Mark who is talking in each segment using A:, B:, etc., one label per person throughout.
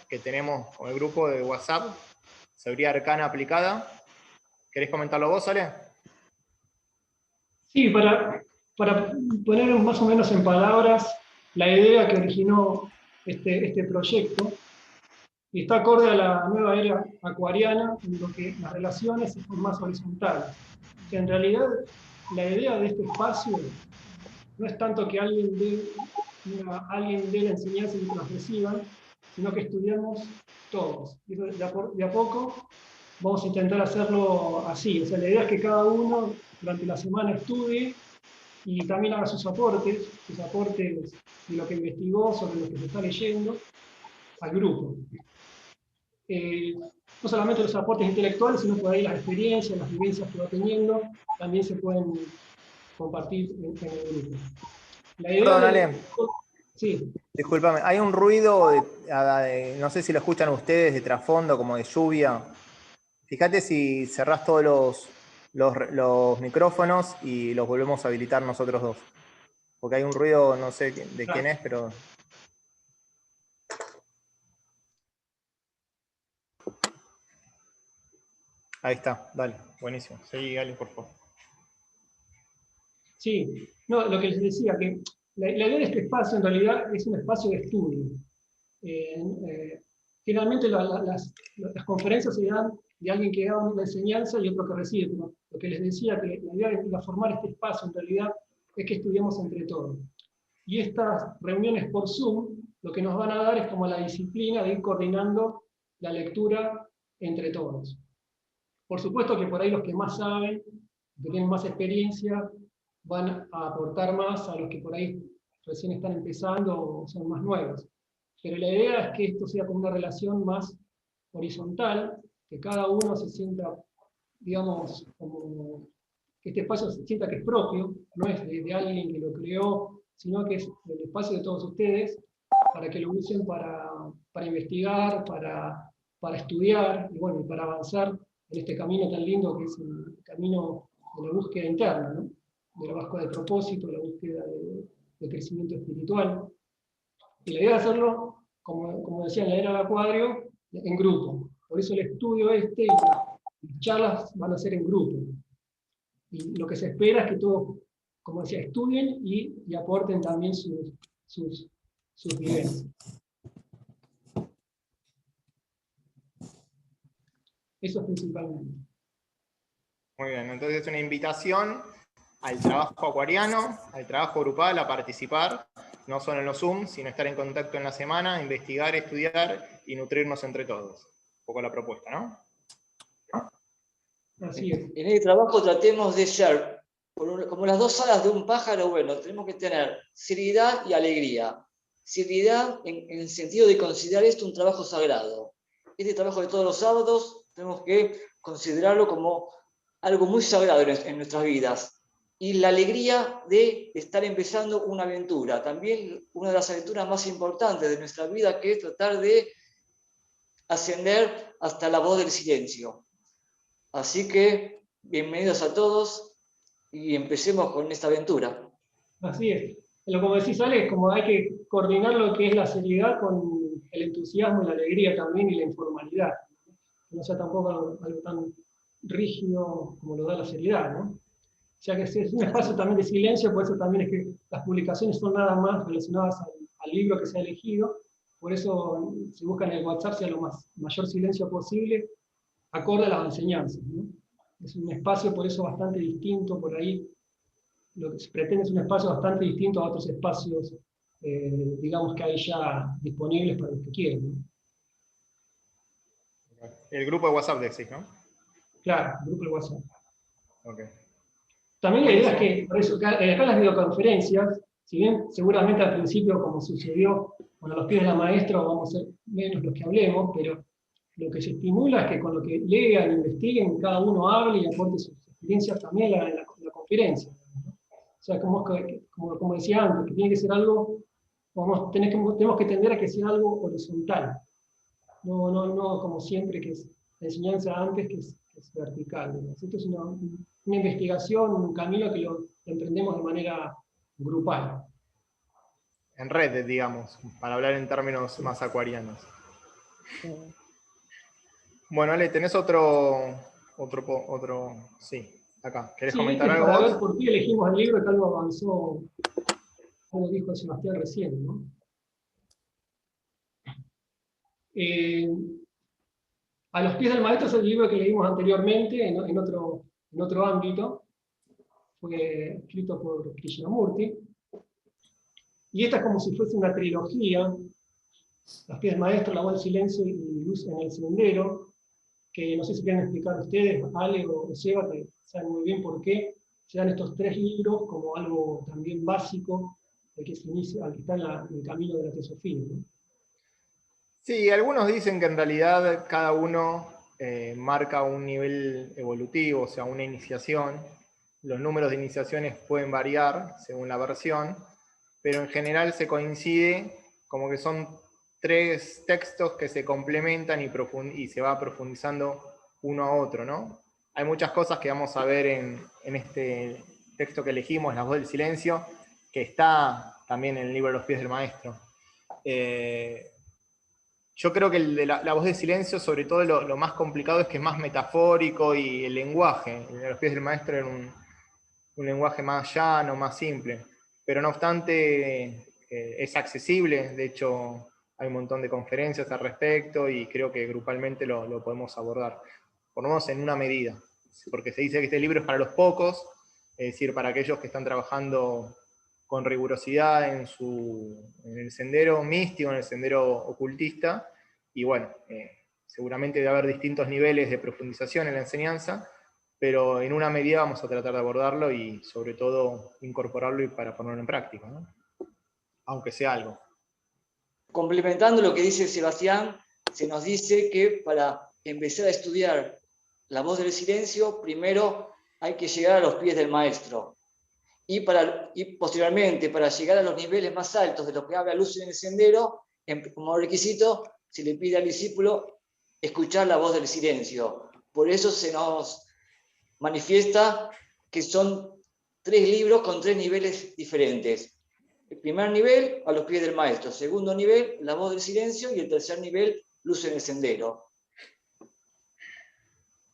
A: que tenemos con el grupo de WhatsApp, Seguridad Arcana Aplicada. ¿Querés comentarlo vos, Ale?
B: Sí, para poner más o menos en palabras la idea que originó este proyecto, y está acorde a la nueva era acuariana, en lo que las relaciones son más horizontales. O sea, en realidad, la idea de este espacio no es tanto que alguien dé la enseñanza y otros reciban, sino que estudiamos todos. Y de a poco vamos a intentar hacerlo así. O sea, la idea es que cada uno durante la semana estudie y también haga sus aportes de lo que investigó, sobre lo que se está leyendo, al grupo. No solamente los aportes intelectuales, sino por ahí las experiencias, las vivencias que va teniendo, también se pueden compartir en el grupo. La idea
A: Perdón, Ale.
B: Sí.
A: Discúlpame, hay un ruido, no sé si lo escuchan ustedes, de trasfondo, como de lluvia. Fíjate si cerrás todos los micrófonos y los volvemos a habilitar nosotros dos. Porque hay un ruido, no sé de quién es, pero... Ahí está, dale, buenísimo. Seguí, Ale, por favor.
B: Sí, no, lo que les decía, que la idea de este espacio en realidad es un espacio de estudio. Generalmente las conferencias se dan de alguien que da una enseñanza y otro que recibe, pero lo que les decía, que la idea de formar este espacio en realidad es que estudiemos entre todos. Y estas reuniones por Zoom lo que nos van a dar es como la disciplina de ir coordinando la lectura entre todos. Por supuesto que por ahí los que más saben, que tienen más experiencia, van a aportar más a los que por ahí recién están empezando o son más nuevos. Pero la idea es que esto sea como una relación más horizontal, que cada uno se sienta, digamos, como que este espacio se sienta que es propio, no es de alguien que lo creó, sino que es el espacio de todos ustedes, para que lo usen para investigar, para estudiar y bueno, para avanzar en este camino tan lindo que es el camino de la búsqueda interna, ¿no? De la búsqueda de propósito, de la búsqueda de crecimiento espiritual. Y la idea de hacerlo, como decía en la era de Acuario, en grupo. Por eso el estudio y las charlas van a ser en grupo. Y lo que se espera es que todos, como decía, estudien y aporten también sus vivencias. Eso es principalmente.
A: Muy bien, entonces es una invitación al trabajo acuariano, al trabajo grupal, a participar, no solo en los Zoom, sino estar en contacto en la semana, investigar, estudiar y nutrirnos entre todos. Un poco la propuesta, ¿no?
B: Así es.
C: En el trabajo tratemos de ser como las dos alas de un pájaro. Bueno, tenemos que tener seriedad y alegría. Seriedad en el sentido de considerar esto un trabajo sagrado. Este trabajo de todos los sábados tenemos que considerarlo como algo muy sagrado en nuestras vidas. Y la alegría de estar empezando una aventura, también una de las aventuras más importantes de nuestra vida, que es tratar de ascender hasta la voz del silencio. Así que, bienvenidos a todos y empecemos con esta aventura.
B: Así es. Como decís, Ale, como hay que coordinar lo que es la seriedad con el entusiasmo y la alegría también y la informalidad. Que no sea tampoco algo tan rígido como lo da la seriedad, ¿no? O sea que es un espacio también de silencio, por eso también es que las publicaciones son nada más relacionadas al libro que se ha elegido, por eso se busca en el WhatsApp sea lo mayor silencio posible, acorde a las enseñanzas, ¿no? Es un espacio por eso bastante distinto, por ahí lo que se pretende es un espacio bastante distinto a otros espacios, digamos que hay ya disponibles para los que quieren, ¿no?
A: El grupo de WhatsApp decís, ¿no?
B: Claro, el grupo de WhatsApp.
A: Okay.
B: También la idea es que, por eso, acá en las videoconferencias, si bien seguramente al principio, como sucedió cuando los pide la maestra, vamos a ser menos los que hablemos, pero lo que se estimula es que con lo que lean, investiguen, cada uno hable y aporte sus experiencias también en la conferencia, ¿no? O sea, como decía antes, que tiene que ser algo, tenemos que tender a que sea algo horizontal, no como siempre que es la enseñanza antes que es vertical, ¿no? Esto es una investigación, un camino que lo emprendemos de manera grupal.
A: En red, digamos, para hablar en términos más acuarianos. Bueno, Ale, ¿tenés otro? Sí, acá. ¿Querés
B: Sí,
A: comentar algo
B: para ver
A: vos?
B: por qué elegimos el libro, que algo avanzó, como dijo Sebastián recién, ¿no? Eh, A los pies del maestro es el libro que leímos anteriormente en otro ámbito, fue escrito por Krishnamurti, y esta es como si fuese una trilogía, Los pies del maestro, La voz del silencio y Luz en el sendero, que no sé si quieren explicar ustedes, Ale o Seba, que saben muy bien por qué se dan estos tres libros como algo también básico al que se inicia, al que está en el camino de la teosofía, ¿no?
A: Sí, algunos dicen que en realidad cada uno marca un nivel evolutivo, o sea, una iniciación. Los números de iniciaciones pueden variar según la versión, pero en general se coincide como que son tres textos que se complementan y se va profundizando uno a otro, ¿no? Hay muchas cosas que vamos a ver en este texto que elegimos, La voz del silencio, que está también en el libro Los pies del maestro. Yo creo que el de la voz del silencio, sobre todo lo más complicado es que es más metafórico y el lenguaje. El de Los pies del maestro era un lenguaje más llano, más simple. Pero no obstante, es accesible. De hecho, hay un montón de conferencias al respecto y creo que grupalmente lo podemos abordar. Por lo menos en una medida. Porque se dice que este libro es para los pocos, es decir, para aquellos que están trabajando con rigurosidad en el sendero místico, en el sendero ocultista, y bueno, seguramente debe haber distintos niveles de profundización en la enseñanza, pero en una medida vamos a tratar de abordarlo y sobre todo incorporarlo y para ponerlo en práctica, ¿no? Aunque sea algo.
C: Complementando lo que dice Sebastián, se nos dice que para empezar a estudiar la voz del silencio, primero hay que llegar a los pies del maestro. Y posteriormente, para llegar a los niveles más altos de lo que habla Luz en el sendero, como requisito, se le pide al discípulo escuchar la voz del silencio. Por eso se nos manifiesta que son tres libros con tres niveles diferentes. El primer nivel, a los pies del maestro. Segundo nivel, la voz del silencio. Y el tercer nivel, Luz en el sendero.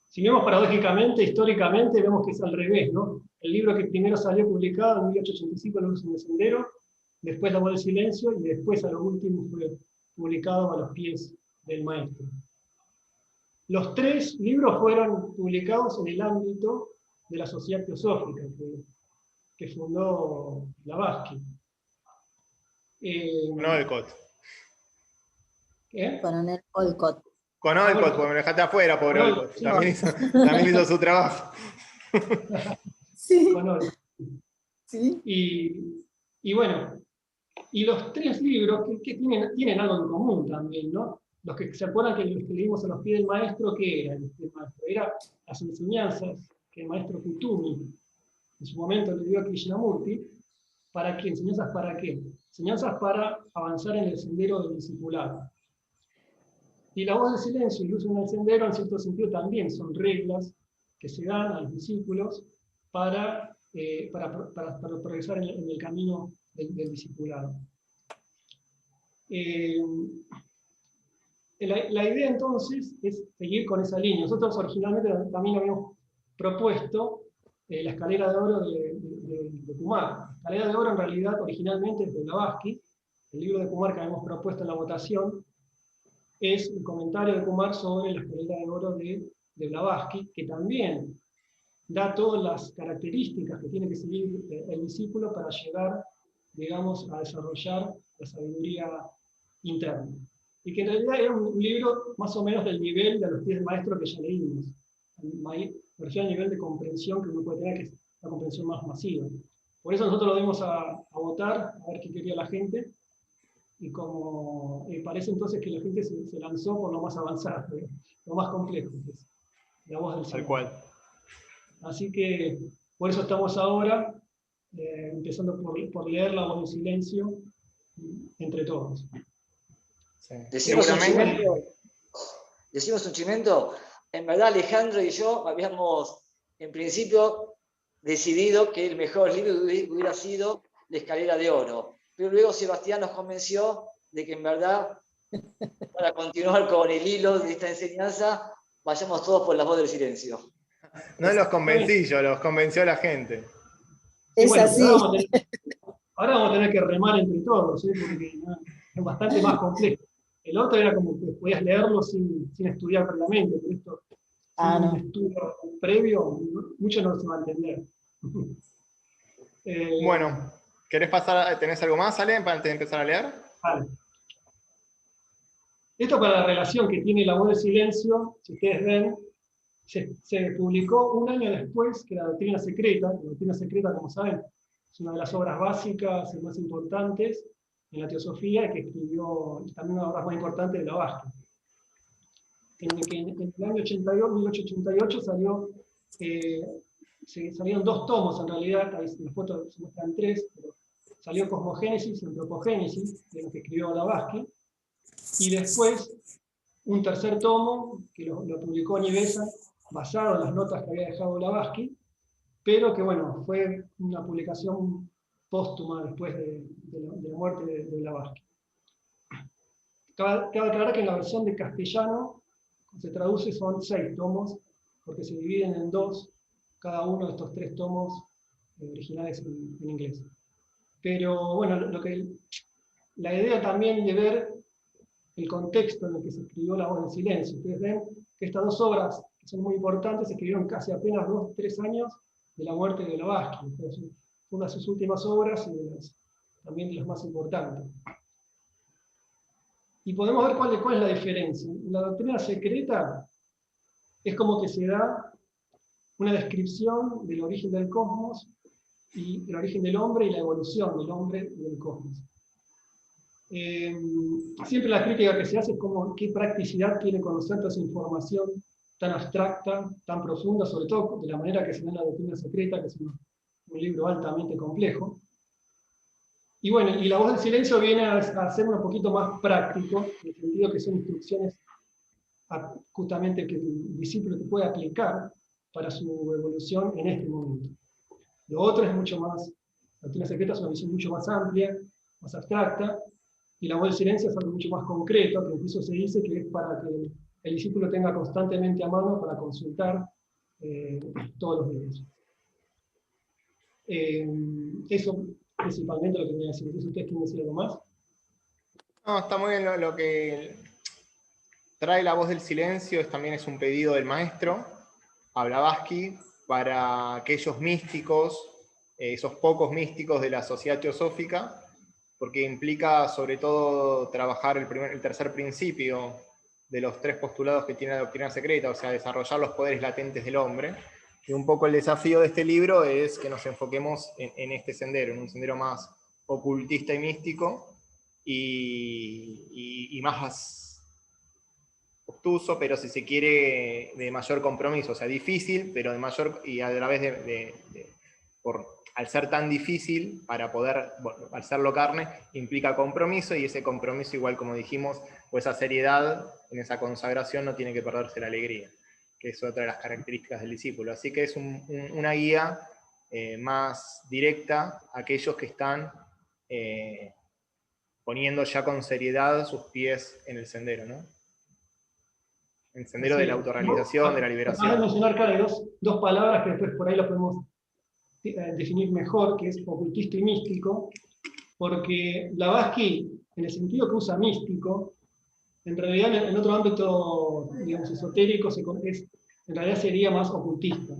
B: Si vemos paradójicamente, históricamente, vemos que es al revés, ¿no? El libro que primero salió publicado en 1885, La luz en el sendero, después La voz del silencio, y después a lo último fue publicado A los pies del maestro. Los tres libros fueron publicados en el ámbito de la Sociedad Teosófica que fundó Blavatsky.
A: Con Olcott.
B: ¿Qué?
D: Coronel Olcott.
A: Con Olcott, porque me dejaste afuera, pobre Olcott.
B: Sí,
A: también hizo su trabajo.
D: Sí.
B: Con Olcott.
D: Sí.
B: Y bueno, y los tres libros que tienen algo en común también, ¿no? Los que se acuerdan que los que leímos a los pies del maestro, ¿qué era el maestro? Era las enseñanzas que el maestro Kutumi en su momento le dio a Krishnamurti. ¿Para qué? ¿Enseñanzas para qué? Enseñanzas para avanzar en el sendero del discipulado. Y la voz del silencio y Luz en el sendero, en cierto sentido, también son reglas que se dan a los discípulos para progresar en el camino del discipulado. La idea entonces es seguir con esa línea. Nosotros originalmente también habíamos propuesto la escalera de oro de Kumar. La escalera de oro en realidad originalmente es de Blavatsky. El libro de Kumar que habíamos propuesto en la votación es el comentario de Kumar sobre la escalera de oro de Blavatsky, que también da todas las características que tiene que seguir el discípulo para llegar, digamos, a desarrollar la sabiduría interna. Y que en realidad era un libro más o menos del nivel de los pies del maestro que ya leímos. Me refiero al nivel de comprensión que uno puede tener, que es la comprensión más masiva. Por eso nosotros lo dimos a votar, a ver qué quería la gente, y como parece entonces que la gente se lanzó por lo más avanzado, lo más complejo, que es la voz del
A: Tal
B: Señor.
A: cual.
B: Así que por eso estamos ahora empezando por leer La voz del silencio entre todos.
A: Sí.
C: Decimos un chimento. En verdad, Alejandro y yo habíamos, en principio, decidido que el mejor libro hubiera sido La escalera de oro. Pero luego Sebastián nos convenció de que en verdad para continuar con el hilo de esta enseñanza, vayamos todos por la voz del silencio.
A: No los convencí yo, los convenció la gente.
B: Y
D: Es
B: bueno,
D: así.
B: ahora vamos a tener que remar entre todos, ¿sí? Porque ¿no? Es bastante más complejo. El otro era como que podías leerlo sin estudiar previamente, pero esto, sin
D: No.
B: un estudio previo, mucho no se va a entender.
A: Bueno, ¿querés pasar? ¿Tenés algo más, Ale, antes de empezar a leer?
B: Vale. Esto para la relación que tiene la voz del silencio, si ustedes ven, se publicó un año después que la Doctrina Secreta. La Doctrina Secreta, como saben, es una de las obras básicas y más importantes en la teosofía, y que escribió también una de las obras más importantes de Blavatsky. En el año 82, 1888 salieron 2 tomos, en realidad, ahí en la foto se muestran 3, pero salió Cosmogénesis y Antropogénesis, de lo que escribió Blavatsky, y después un tercer tomo que lo publicó Nivesa, basado en las notas que había dejado Blavatsky, pero que bueno, fue una publicación póstuma después de la muerte de Blavatsky. Cabe aclarar que en la versión de castellano se traduce, son 6 tomos, porque se dividen en 2, cada uno de estos 3 tomos originales en inglés. Pero bueno, la idea también de ver el contexto en el que se escribió La voz del silencio. Ustedes ven que estas 2 obras, que son muy importantes, se escribieron casi apenas 2 o 3 años de la muerte de Blavatsky. Fue una de sus últimas obras y también de las más importantes. Y podemos ver cuál es la diferencia. En la Doctrina Secreta es como que se da una descripción del origen del cosmos y el origen del hombre y la evolución del hombre y del cosmos. Siempre la crítica que se hace es como qué practicidad tiene conocer toda esa información tan abstracta, tan profunda, sobre todo de la manera que se da en la Doctrina Secreta, que es un libro altamente complejo. Y bueno, y la voz del silencio viene a ser un poquito más práctico, en el sentido que son instrucciones justamente que el discípulo te puede aplicar para su evolución en este momento. Lo otro es mucho más, la Doctrina Secreta es una visión mucho más amplia, más abstracta, y la voz del silencio es algo mucho más concreto, que incluso se dice que es para que el discípulo tenga constantemente a mano para consultar todos los días. Eso principalmente lo que voy a decir. Entonces, ¿ustedes quieren decir algo más?
A: No, está muy bien lo que trae La voz del silencio, también es un pedido del maestro a Blavatsky para aquellos místicos, esos pocos místicos de la sociedad teosófica, porque implica sobre todo trabajar el tercer principio de los 3 postulados que tiene la Doctrina Secreta, o sea, desarrollar los poderes latentes del hombre. Y un poco el desafío de este libro es que nos enfoquemos en este sendero, en un sendero más ocultista y místico, y más obtuso, pero si se quiere, de mayor compromiso, o sea, difícil, pero de mayor, y a través al ser tan difícil, para poder, bueno, al serlo carne, implica compromiso, y ese compromiso, igual como dijimos, o esa seriedad en esa consagración, no tiene que perderse la alegría, que es otra de las características del discípulo. Así que es una guía más directa a aquellos que están poniendo ya con seriedad sus pies en el sendero, ¿no? El sendero de la autorrealización, de la
B: Además de
A: liberación.
B: mencionar que hay dos palabras que después por ahí lo podemos definir mejor, que es ocultista y místico, porque Blavatsky, en el sentido que usa místico, en realidad en otro ámbito, digamos, esotérico, en realidad sería más ocultista.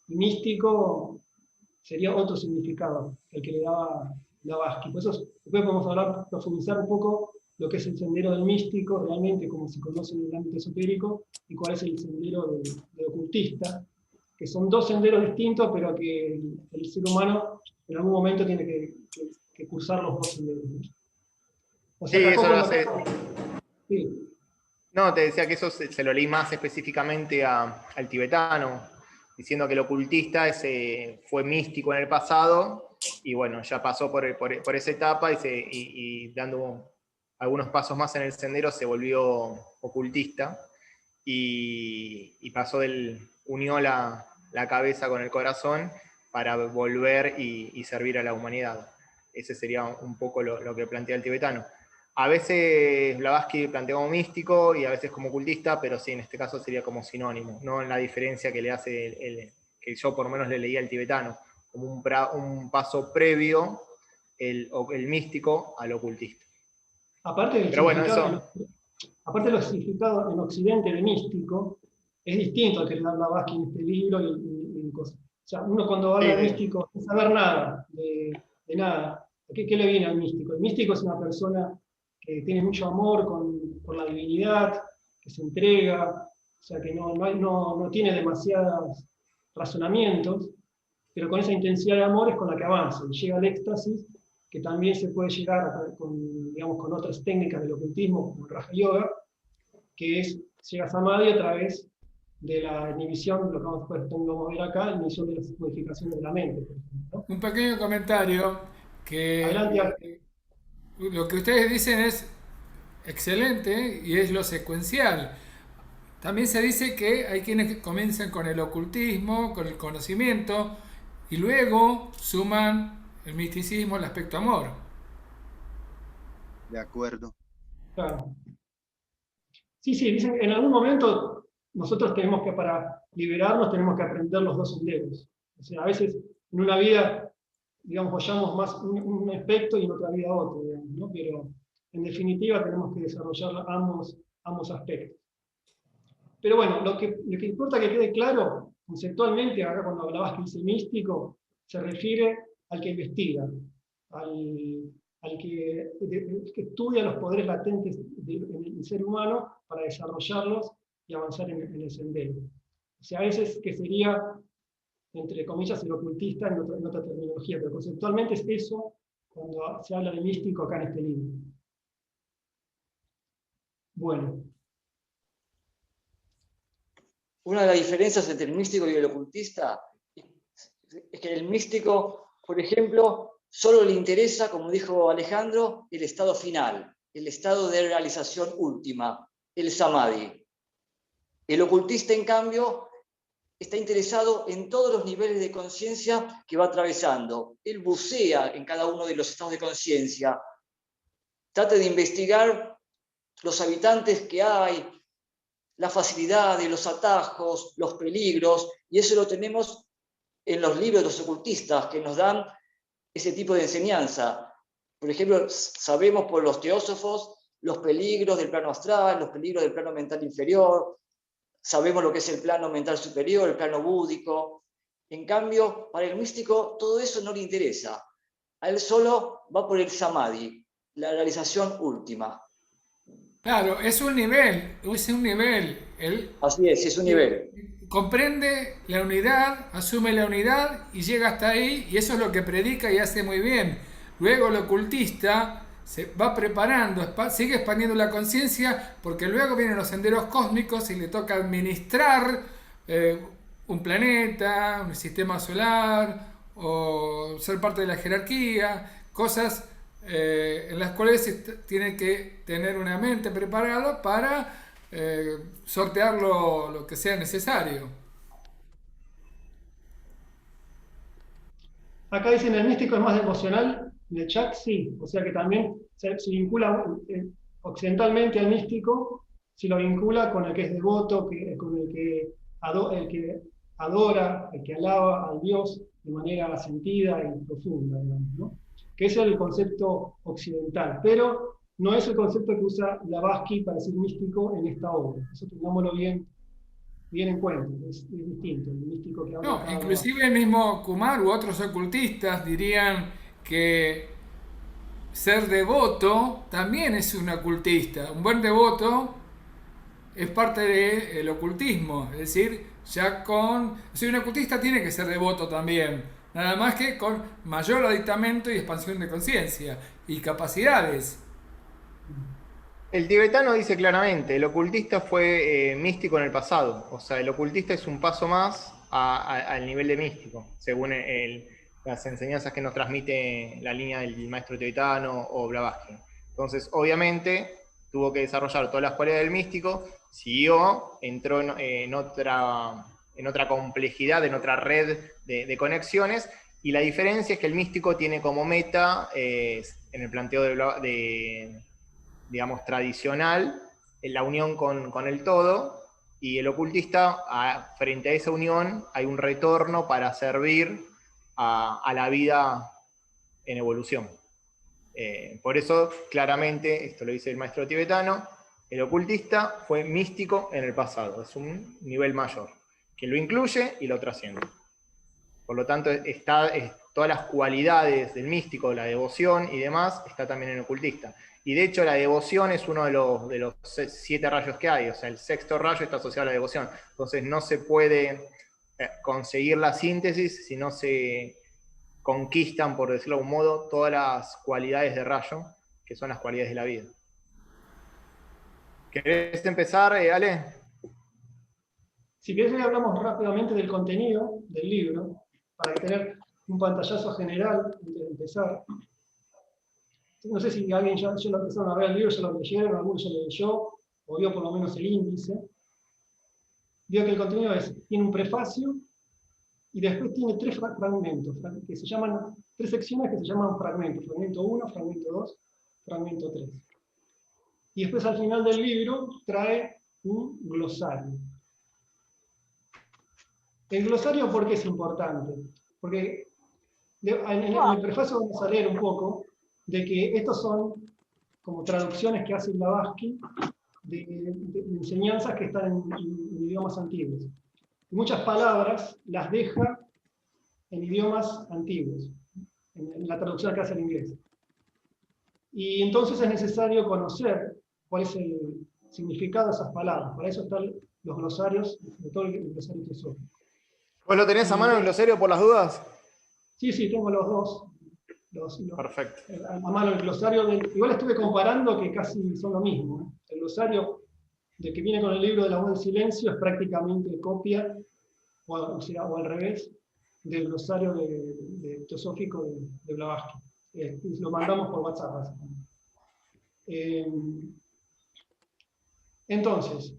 B: Y místico sería otro significado, el que le daba Blavatsky. Por eso después podemos profundizar un poco lo que es el sendero del místico, realmente como se conoce en el ámbito esotérico, y cuál es el sendero del ocultista, que son 2 senderos distintos, pero que el ser humano en algún momento tiene que cursar los 2 senderos. O sea,
A: Sí, eso lo
B: tampoco
A: hace.
B: sí.
A: No, te decía que eso se lo leí más específicamente al tibetano, diciendo que el ocultista fue místico en el pasado, y bueno, ya pasó por esa etapa, y dando algunos pasos más en el sendero se volvió ocultista, y unió la cabeza con el corazón para volver y servir a la humanidad. Ese sería un poco lo que plantea el tibetano. A veces Blavatsky plantea como místico y a veces como ocultista, pero sí, en este caso sería como sinónimo, no en la diferencia que le hace que yo por lo menos le leía al tibetano, como un paso previo el místico al ocultista.
B: Aparte del
A: Pero bueno,
B: significado,
A: eso.
B: aparte de los significados en Occidente de místico, es distinto al que le da Blavatsky en este libro y cosas. O sea, uno cuando
A: Sí,
B: habla de
A: sí.
B: místico, sin saber nada, de nada, ¿qué le viene al místico? El místico es una persona que tiene mucho amor por la divinidad, que se entrega, o sea, que no tiene demasiados razonamientos, pero con esa intensidad de amor es con la que avanza y llega al éxtasis, que también se puede llegar digamos, con otras técnicas del ocultismo, como el Raja Yoga, que es llega a Samadhi a través de la inhibición, lo que vamos a ver acá, la inhibición de las modificaciones de la mente, por ejemplo, ¿no?
E: Un pequeño comentario que
B: Adelante,
E: lo que ustedes dicen es excelente y es lo secuencial. También se dice que hay quienes comienzan con el ocultismo, con el conocimiento y luego suman el misticismo, el aspecto amor.
F: De acuerdo.
B: claro. Sí, sí, dicen que en algún momento nosotros tenemos que, para liberarnos, tenemos que aprender los dos senderos. O sea, a veces en una vida, digamos, hollamos más un aspecto y en otra vida otro, digamos, ¿no? Pero en definitiva tenemos que desarrollar ambos aspectos. Pero bueno, lo que importa que quede claro, conceptualmente, acá cuando hablabas que dice místico, se refiere al que investiga, al que estudia los poderes latentes del ser humano para desarrollarlos y avanzar en el sendero. O sea, a veces que sería, entre comillas, el ocultista en otra terminología, pero conceptualmente es eso cuando se habla de místico acá en este libro. Bueno.
C: Una de las diferencias entre el místico y el ocultista es que el místico, por ejemplo, solo le interesa, como dijo Alejandro, el estado final, el estado de realización última, el samadhi. El ocultista, en cambio, está interesado en todos los niveles de conciencia que va atravesando. Él bucea en cada uno de los estados de conciencia, trata de investigar los habitantes que hay, la facilidad de los atajos, los peligros, y eso lo tenemos en los libros de los ocultistas, que nos dan ese tipo de enseñanza. Por ejemplo, sabemos por los teósofos los peligros del plano astral, los peligros del plano mental inferior, sabemos lo que es el plano mental superior, el plano búdico. En cambio, para el místico todo eso no le interesa. A él solo va por el samadhi, la realización última.
E: Claro, es un nivel, es un nivel. Él
C: Así es un nivel.
E: comprende la unidad, asume la unidad y llega hasta ahí, y eso es lo que predica y hace muy bien. Luego el ocultista se va preparando, sigue expandiendo la conciencia, porque luego vienen los senderos cósmicos y le toca administrar un planeta, un sistema solar, o ser parte de la jerarquía, cosas en las cuales tiene que tener una mente preparada para sortear lo que sea necesario.
B: Acá dicen el místico es más emocional, en el chat sí, o sea que también se vincula occidentalmente al místico, si lo vincula con el que es devoto, con el que adora, el que alaba al Dios de manera sentida y profunda, digamos, ¿no? Que es el concepto occidental, pero no es el concepto que usa Blavatsky para decir místico en esta obra. Eso tengámoslo bien en cuenta, es distinto, el místico que habla.
E: No, inclusive el mismo Kumar u otros ocultistas dirían que ser devoto también es un ocultista. Un buen devoto es parte del ocultismo, es decir, un ocultista tiene que ser devoto también, nada más que con mayor aditamento y expansión de conciencia y capacidades.
A: El tibetano dice claramente, el ocultista fue místico en el pasado, o sea, el ocultista es un paso más al nivel de místico, según las enseñanzas que nos transmite la línea del maestro tibetano o Blavatsky. Entonces, obviamente, tuvo que desarrollar todas las cualidades del místico, entró en otra complejidad, en otra red de conexiones, y la diferencia es que el místico tiene como meta, en el planteo digamos, tradicional, en la unión con el todo, y el ocultista, frente a esa unión, hay un retorno para servir a la vida en evolución. Por eso, claramente, esto lo dice el maestro tibetano, el ocultista fue místico en el pasado, es un nivel mayor, que lo incluye y lo trasciende. Por lo tanto, todas las cualidades del místico, la devoción y demás, está también en el ocultista. Y de hecho, la devoción es uno de los 7 rayos que hay, o sea, el 6º rayo está asociado a la devoción. Entonces, no se puede conseguir la síntesis si no se conquistan, por decirlo de algún modo, todas las cualidades de rayo, que son las cualidades de la vida. ¿Querés empezar, Ale?
B: Si querés, hoy hablamos rápidamente del contenido del libro, para tener un pantallazo general antes de empezar. No sé si alguien ya lo empezaron a ver el libro, ya lo leyeron, alguno ya lo leyó, o vio por lo menos el índice. Vio que el contenido tiene un prefacio, y después tiene 3 fragmentos, que se llaman, 3 secciones que se llaman fragmentos. Fragmento 1, fragmento 2, fragmento 3. Y después al final del libro trae un glosario. El glosario, ¿por qué es importante? Porque en el prefacio vamos a leer un poco de que estos son como traducciones que hace Blavatsky de enseñanzas que están en idiomas antiguos. Y muchas palabras las deja en idiomas antiguos, en la traducción que hace al inglés. Y entonces es necesario conocer cuál es el significado de esas palabras. Para eso están los glosarios, sobre todo el glosario teosófico.
A: ¿Vos lo tenés a mano el glosario por las dudas?
B: Sí, tengo los dos.
A: Perfecto.
B: A mano el glosario. Igual estuve comparando que casi son lo mismo. El glosario de que viene con el libro de la voz del silencio es prácticamente copia, o al revés, del glosario teosófico de Blavatsky. Lo mandamos por WhatsApp. Entonces,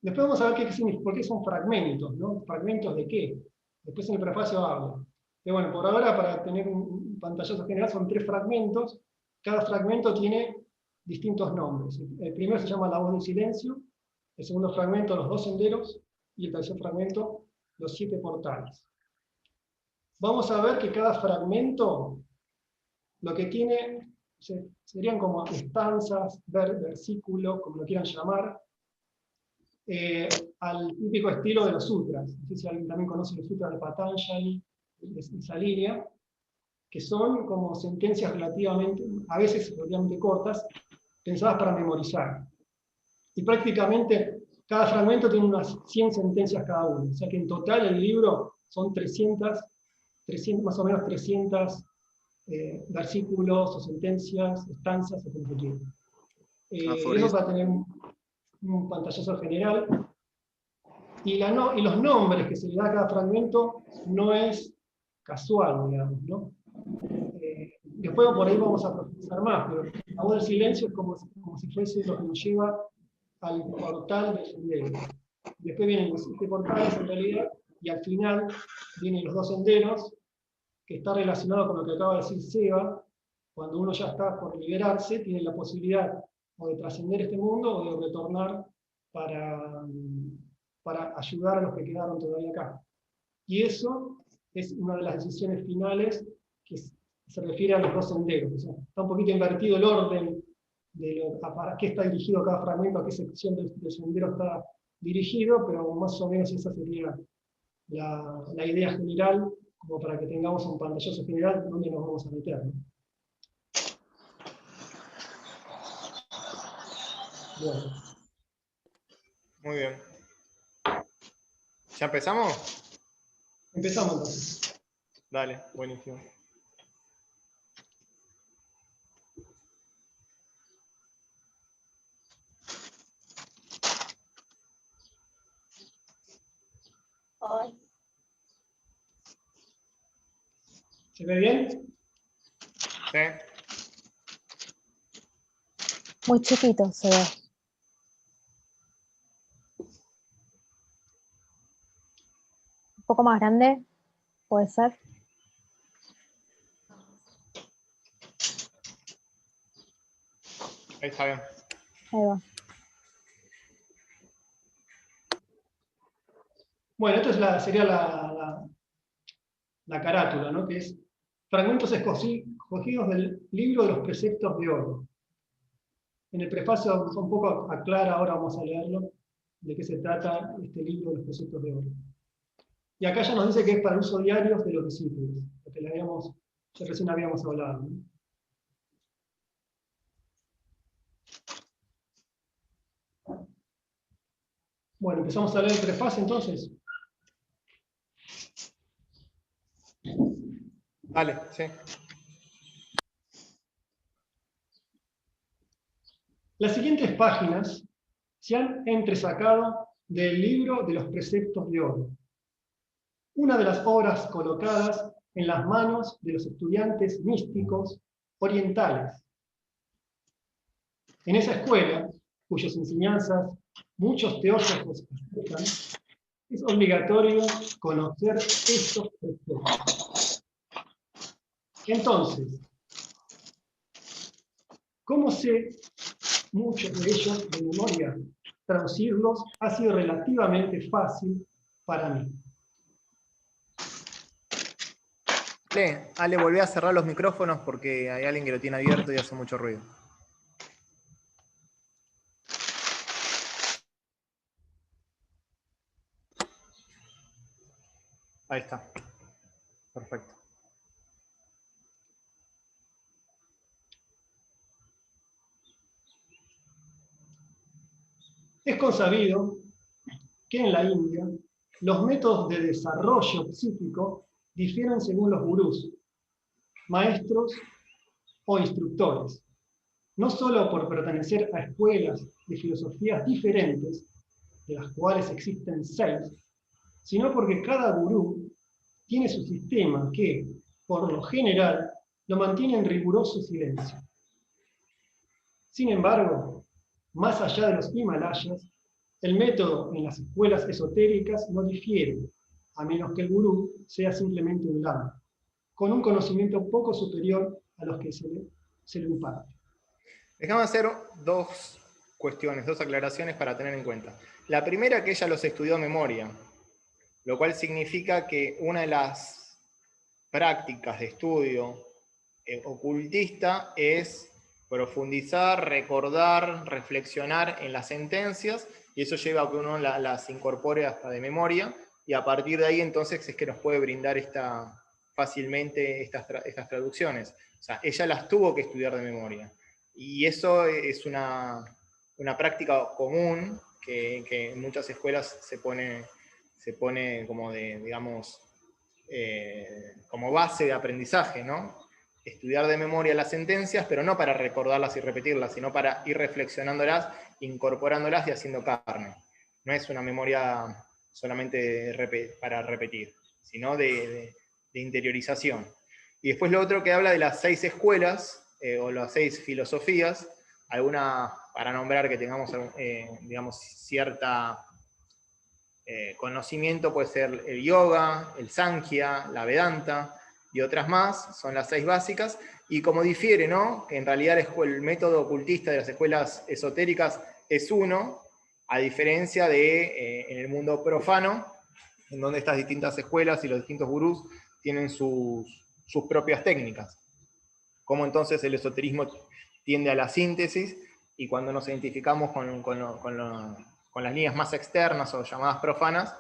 B: después vamos a ver por qué son fragmentos, ¿no? ¿Fragmentos de qué? Después en el prefacio habla. Pero bueno, por ahora, para tener un pantallazo general, son 3 fragmentos. Cada fragmento tiene distintos nombres. El primero se llama La voz del silencio, el segundo fragmento, Los 2 senderos, y el tercer fragmento, Los 7 portales. Vamos a ver que cada fragmento lo que tiene serían como estanzas, versículos, como lo quieran llamar, al típico estilo de los sutras. No sé si alguien también conoce los sutras de Patanjali, de esa línea, que son como sentencias a veces relativamente cortas, pensadas para memorizar. Y prácticamente cada fragmento tiene unas 100 sentencias cada uno. O sea que en total el libro son 300 más o menos 300 versículos o sentencias, estanzas, o como se quiera. Eso para tener un pantallazo general. Y los nombres que se le da a cada fragmento no es casual, digamos, ¿no? Después por ahí vamos a profundizar más, pero la voz del silencio es como si fuese lo que nos lleva al portal del sendero. Después vienen los 7 portales en realidad, y al final vienen los 2 senderos, que está relacionado con lo que acaba de decir Seba. Cuando uno ya está por liberarse, tiene la posibilidad o de trascender este mundo o de retornar para ayudar a los que quedaron todavía acá. Y eso es una de las decisiones finales que se refiere a los 2 senderos. O sea, está un poquito invertido el orden de para qué está dirigido cada fragmento, a qué sección del sendero está dirigido, pero más o menos esa sería la idea general, como para que tengamos un pantallazo general donde nos vamos a meter, ¿no? Bueno.
A: Muy bien. ¿Ya empezamos?
B: Empezamos entonces.
A: Dale, buenísimo.
B: ¿Se ve bien?
A: ¿Sí?
F: Muy chiquito se ve. Un poco más grande, puede ser.
A: Ahí está bien.
F: Ahí va.
B: Bueno, esta sería la carátula, ¿no? Que es fragmentos escogidos del libro de los preceptos de oro. En el prefacio un poco aclara, ahora vamos a leerlo, de qué se trata este libro de los preceptos de oro. Y acá ya nos dice que es para uso diario de los discípulos, lo que ya recién habíamos hablado, ¿no? Bueno, empezamos a leer el prefacio entonces.
A: Dale, sí.
B: Las siguientes páginas se han entresacado del libro de los preceptos de oro, una de las obras colocadas en las manos de los estudiantes místicos orientales. En esa escuela, cuyas enseñanzas muchos teósofos aceptan, es obligatorio conocer estos preceptos. Entonces, ¿cómo sé muchos de ellos de memoria? Traducirlos ha sido relativamente fácil para mí.
A: Ale, volví a cerrar los micrófonos porque hay alguien que lo tiene abierto y hace mucho ruido. Ahí está. Perfecto.
B: Es consabido que en la India los métodos de desarrollo psíquico difieren según los gurús, maestros o instructores, no solo por pertenecer a escuelas de filosofías diferentes, de las cuales existen 6, sino porque cada gurú tiene su sistema que, por lo general, lo mantiene en riguroso silencio. Sin embargo, más allá de los Himalayas, el método en las escuelas esotéricas no difiere, a menos que el gurú sea simplemente un lama, con un conocimiento poco superior a los que se le imparte.
A: Déjame hacer dos cuestiones, dos aclaraciones para tener en cuenta. La primera, que ella los estudió de memoria, lo cual significa que una de las prácticas de estudio ocultista es profundizar, recordar, reflexionar en las sentencias, y eso lleva a que uno las incorpore hasta de memoria, y a partir de ahí entonces es que nos puede brindar fácilmente estas traducciones. O sea, ella las tuvo que estudiar de memoria. Y eso es una práctica común que en muchas escuelas se pone como digamos, como base de aprendizaje, ¿no? Estudiar de memoria las sentencias, pero no para recordarlas y repetirlas, sino para ir reflexionándolas, incorporándolas y haciendo carne. No es una memoria solamente para repetir, sino de interiorización. Y después lo otro que habla de las 6 escuelas, o las 6 filosofías, alguna para nombrar que tengamos, digamos, cierta conocimiento, puede ser el yoga, el sankhya, la vedanta y otras más, son las 6 básicas, y como difiere, ¿no? Que en realidad el método ocultista de las escuelas esotéricas es uno, a diferencia de en el mundo profano, en donde estas distintas escuelas y los distintos gurús tienen sus propias técnicas. Como entonces el esoterismo tiende a la síntesis, y cuando nos identificamos con las líneas más externas o llamadas profanas,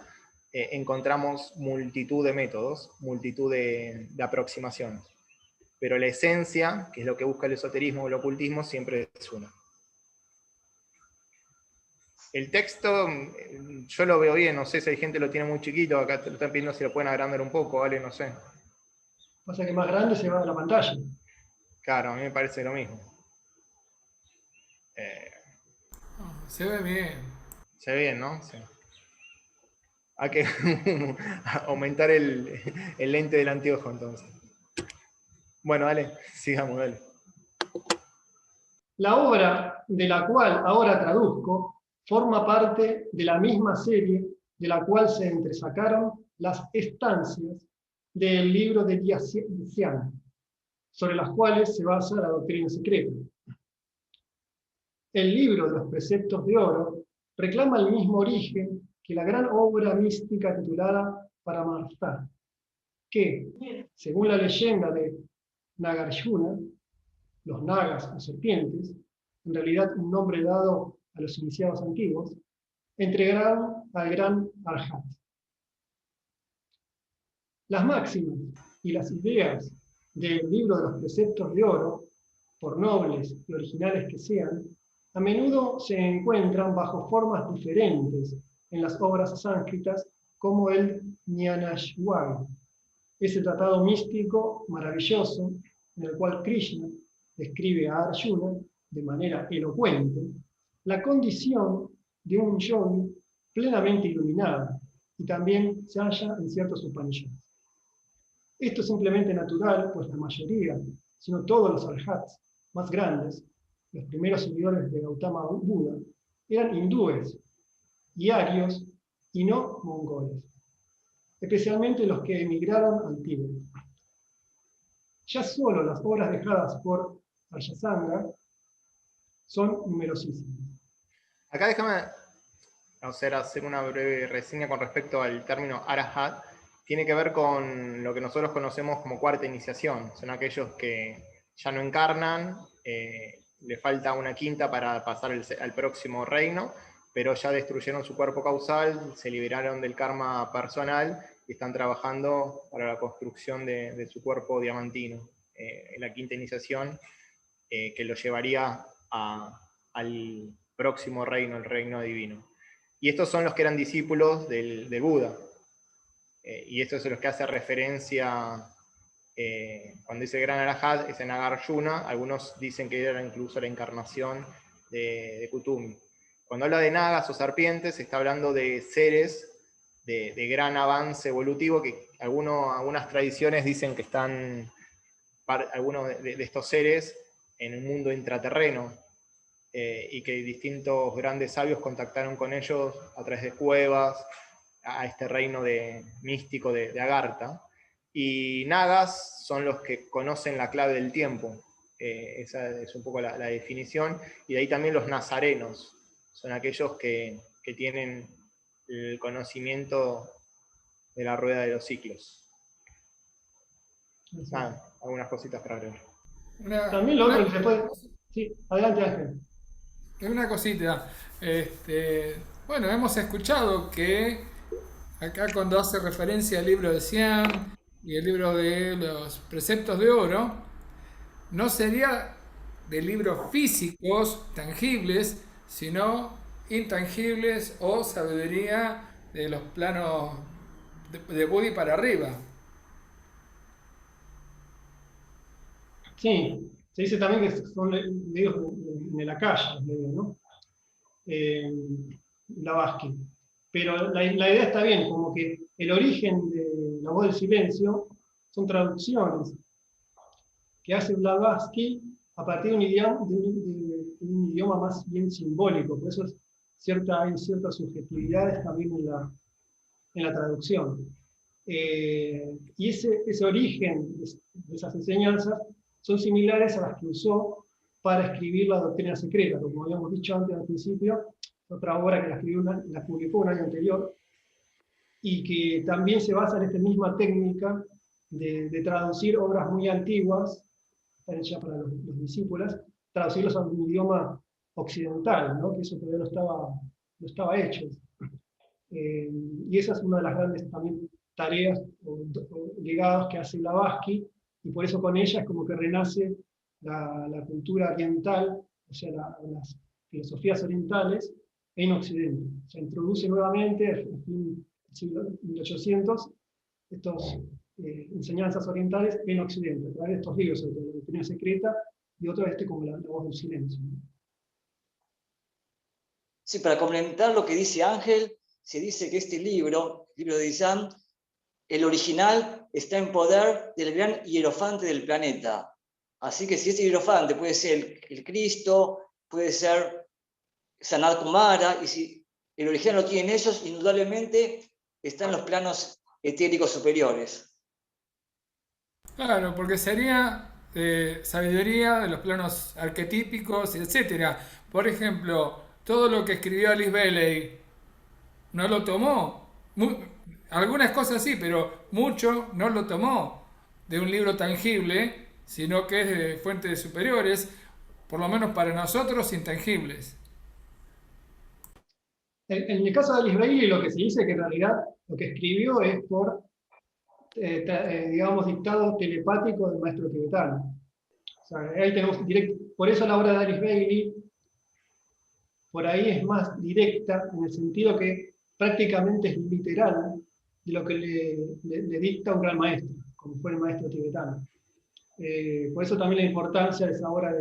A: encontramos multitud de métodos, multitud de aproximaciones. Pero la esencia, que es lo que busca el esoterismo o el ocultismo, siempre es una. El texto, yo lo veo bien, no sé si hay gente que lo tiene muy chiquito, acá te lo están pidiendo si lo pueden agrandar un poco, ¿vale? No sé.
B: Pasa que más grande se va a la pantalla.
A: Claro, a mí me parece lo mismo.
E: Se ve bien.
A: Se ve bien, ¿no? Sí. Hay que aumentar el lente del anteojo entonces. Bueno, dale, sigamos, dale.
B: La obra de la cual ahora traduzco forma parte de la misma serie de la cual se entresacaron las estancias del libro de Diaciano, sobre las cuales se basa la doctrina secreta. El libro de los preceptos de oro reclama el mismo origen que la gran obra mística titulada Paramartha, que, según la leyenda de Nagarjuna, los nagas o serpientes, en realidad un nombre dado a los iniciados antiguos, entregaron al gran Arhat. Las máximas y las ideas del libro de los preceptos de oro, por nobles y originales que sean, a menudo se encuentran bajo formas diferentes en las obras sánscritas, como el Jnanashwari, ese tratado místico maravilloso en el cual Krishna describe a Arjuna de manera elocuente la condición de un yogi plenamente iluminado, y también se halla en ciertos Upanishads. Esto es simplemente natural, pues la mayoría, sino todos los arhats más grandes, los primeros seguidores de Gautama Buda, eran hindúes y arios y no mongoles, especialmente los que emigraron al Tíbet. Ya solo las obras dejadas por Aryasanga son numerosísimas.
A: Acá déjame hacer una breve reseña con respecto al término Arahat. Tiene que ver con lo que nosotros conocemos como cuarta iniciación. Son aquellos que ya no encarnan, le falta una quinta para pasar al próximo reino, pero ya destruyeron su cuerpo causal, se liberaron del karma personal y están trabajando para la construcción de su cuerpo diamantino. La quinta iniciación que lo llevaría al próximo reino, el reino divino. Y estos son los que eran discípulos de Buda. Y esto es lo que hace referencia cuando dice Gran Arahat, es en Nagarjuna. Algunos dicen que era incluso la encarnación de Kutumi. Cuando habla de nagas o serpientes, está hablando de seres de gran avance evolutivo, que algunas tradiciones dicen que están, algunos de estos seres, en un mundo intraterreno, y que distintos grandes sabios contactaron con ellos a través de cuevas, a este reino místico de Agartha. Y nagas son los que conocen la clave del tiempo. Esa es un poco la definición. Y de ahí también los nazarenos. Son aquellos que tienen el conocimiento de la rueda de los ciclos. Algunas cositas para agregar.
B: También lo otro que se puede... Sí, adelante Ángel.
E: Una cosita. Bueno, hemos escuchado que acá cuando hace referencia al libro de Siam y el libro de los preceptos de oro, no sería de libros físicos, tangibles, sino intangibles o sabiduría de los planos de Buddhi para arriba.
B: Sí, se dice también que son medios de la calle, ¿no? Blavatsky. Pero la idea está bien, como que el origen de la voz del silencio son traducciones que hace Blavatsky a partir de un idioma más bien simbólico. Por eso hay ciertas subjetividades también en la traducción. Y ese origen de esas enseñanzas son similares a las que usó para escribir la doctrina secreta, como habíamos dicho antes al principio, otra obra que la publicó un año anterior, y que también se basa en esta misma técnica de traducir obras muy antiguas, están hechas para los discípulos, traducirlos a un idioma occidental, ¿no? Que eso todavía no estaba hecho. Y esa es una de las grandes también tareas o legados que hace Blavatsky, y por eso con ella es como que renace la cultura oriental, o sea, las filosofías orientales en Occidente. Se introduce nuevamente, en fin, del siglo 1800, estas enseñanzas orientales en Occidente, a través de estos libros, sobre la doctrina secreta, y otro como la voz del silencio, ¿no?
C: Sí, para complementar lo que dice Ángel, se dice que este libro, el libro de Disam, el original está en poder del gran hierofante del planeta. Así que si ese hierofante puede ser el Cristo, puede ser Sanat Kumara, y si el original lo tienen ellos, indudablemente está en los planos etéricos superiores.
E: Claro, porque sería sabiduría, de los planos arquetípicos, etcétera. Por ejemplo, todo lo que escribió Alice Bailey no lo tomó. Algunas cosas sí, pero mucho no lo tomó de un libro tangible, sino que es de fuentes superiores, por lo menos para nosotros intangibles.
B: En el caso de Alice Bailey, lo que se dice es que en realidad lo que escribió es por, digamos, dictado telepático del maestro tibetano. O sea, ahí tenemos por eso la obra de Alice Bailey, por ahí es más directa, en el sentido que prácticamente es literal de lo que le dicta un gran maestro, como fue el maestro tibetano. Por eso también la importancia de esa obra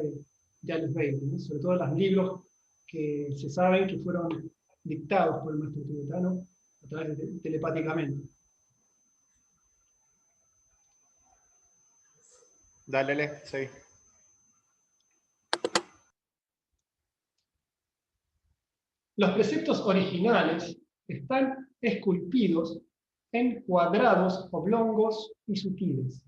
B: de Alice Bailey, ¿no? Sobre todo los libros que se saben que fueron dictados por el maestro tibetano a través telepáticamente.
A: Dale, sí.
B: Los preceptos originales están esculpidos en cuadrados oblongos y sutiles.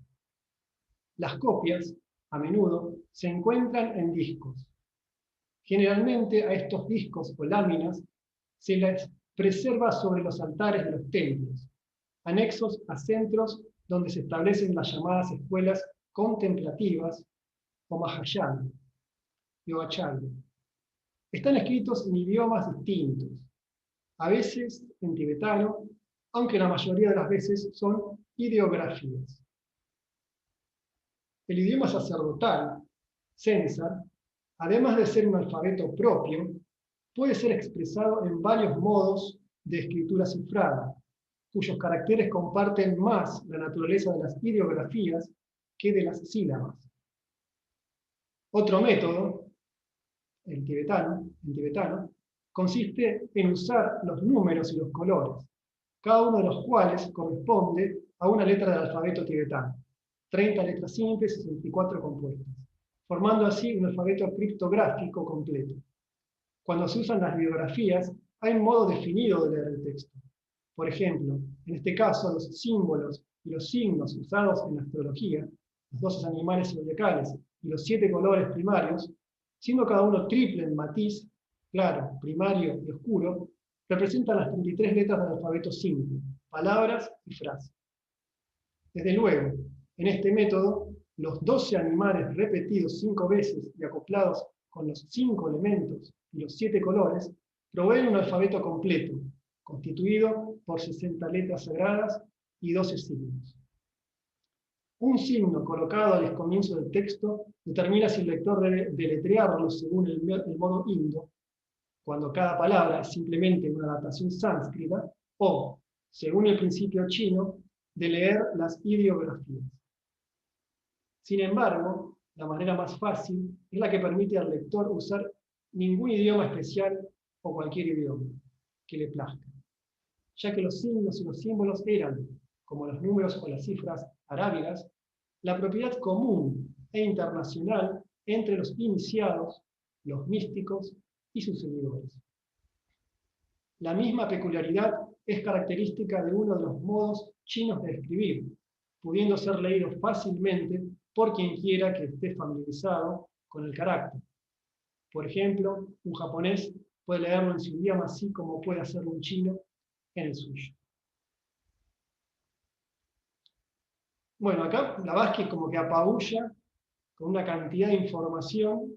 B: Las copias, a menudo, se encuentran en discos. Generalmente a estos discos o láminas se les preserva sobre los altares de los templos, anexos a centros donde se establecen las llamadas escuelas contemplativas o Mahayana, Yogacharya. Están escritos en idiomas distintos, a veces en tibetano, aunque la mayoría de las veces son ideografías. El idioma sacerdotal, Censar, además de ser un alfabeto propio, puede ser expresado en varios modos de escritura cifrada, cuyos caracteres comparten más la naturaleza de las ideografías que de las sílabas. Otro método, en tibetano, consiste en usar los números y los colores, cada uno de los cuales corresponde a una letra del alfabeto tibetano, 30 letras simples y 64 compuestas, formando así un alfabeto criptográfico completo. Cuando se usan las biografías, hay un modo definido de leer el texto. Por ejemplo, en este caso, los símbolos y los signos usados en la astrología, los 12 animales zodiacales y los 7 colores primarios, siendo cada uno triple en matiz, claro, primario y oscuro, representan las 33 letras del alfabeto simple, palabras y frases. Desde luego, en este método, los 12 animales repetidos 5 veces y acoplados con los 5 elementos y los 7 colores, proveen un alfabeto completo, constituido por 60 letras sagradas y 12 signos. Un signo colocado al comienzo del texto determina si el lector debe deletrearlo según el modo indo, cuando cada palabra es simplemente una adaptación sánscrita, o, según el principio chino, de leer las ideografías. Sin embargo, la manera más fácil es la que permite al lector usar ningún idioma especial o cualquier idioma que le plazca, ya que los signos y los símbolos eran, como los números o las cifras arábigas, la propiedad común e internacional entre los iniciados, los místicos y sus seguidores. La misma peculiaridad es característica de uno de los modos chinos de escribir, pudiendo ser leído fácilmente por quien quiera que esté familiarizado con el carácter. Por ejemplo, un japonés puede leerlo en su idioma así como puede hacerlo un chino en el suyo. Bueno, acá Blavatsky como que apabulla con una cantidad de información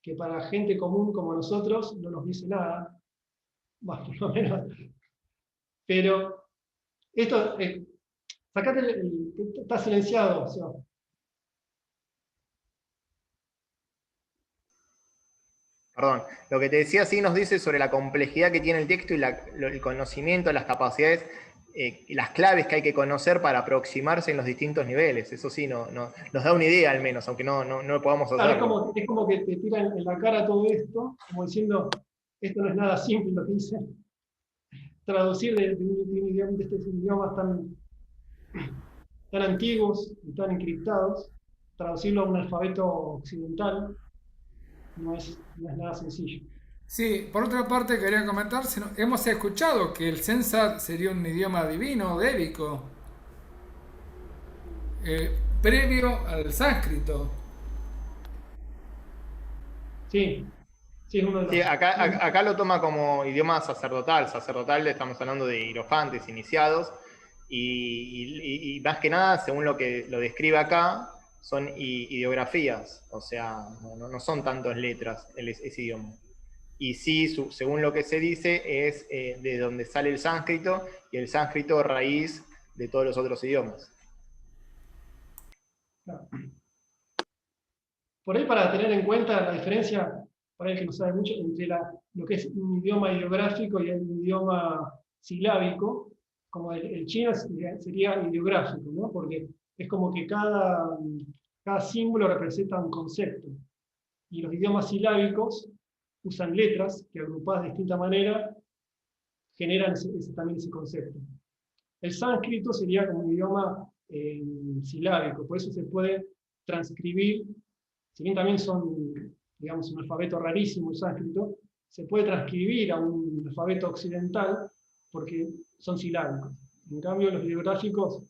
B: que para gente común como nosotros no nos dice nada, más por lo menos. Pero esto, sacate está silenciado, o sea.
A: Perdón, lo que te decía sí nos dice sobre la complejidad que tiene el texto y el conocimiento, las capacidades, las claves que hay que conocer para aproximarse en los distintos niveles. Eso sí, nos da una idea al menos, aunque no lo podamos hacer.
B: Claro, es como que te tiran en la cara todo esto, como diciendo, esto no es nada simple lo que dice. Traducir de estos idiomas tan antiguos y tan encriptados, traducirlo a un alfabeto occidental, no es nada sencillo.
E: Sí, por otra parte quería comentar, hemos escuchado que el Censar sería un idioma divino, védico, previo al sánscrito.
B: Sí, sí, es uno de los...
A: Sí, acá lo toma como idioma sacerdotal. Sacerdotal estamos hablando de hierofantes, iniciados, y más que nada, según lo que lo describe acá, son ideografías, o sea, no son tantas letras ese idioma. Y sí, según lo que se dice, es de donde sale el sánscrito, y el sánscrito raíz de todos los otros idiomas.
B: Claro. Por ahí, para tener en cuenta la diferencia, para el que no sabe mucho, entre lo que es un idioma ideográfico y un idioma silábico, como el chino sería ideográfico, ¿no? Porque es como que cada símbolo representa un concepto. Y los idiomas silábicos usan letras que agrupadas de distinta manera generan también ese concepto. El sánscrito sería como un idioma silábico, por eso se puede transcribir, si bien también son, digamos, un alfabeto rarísimo el sánscrito, se puede transcribir a un alfabeto occidental porque son silábicos. En cambio, los ideográficos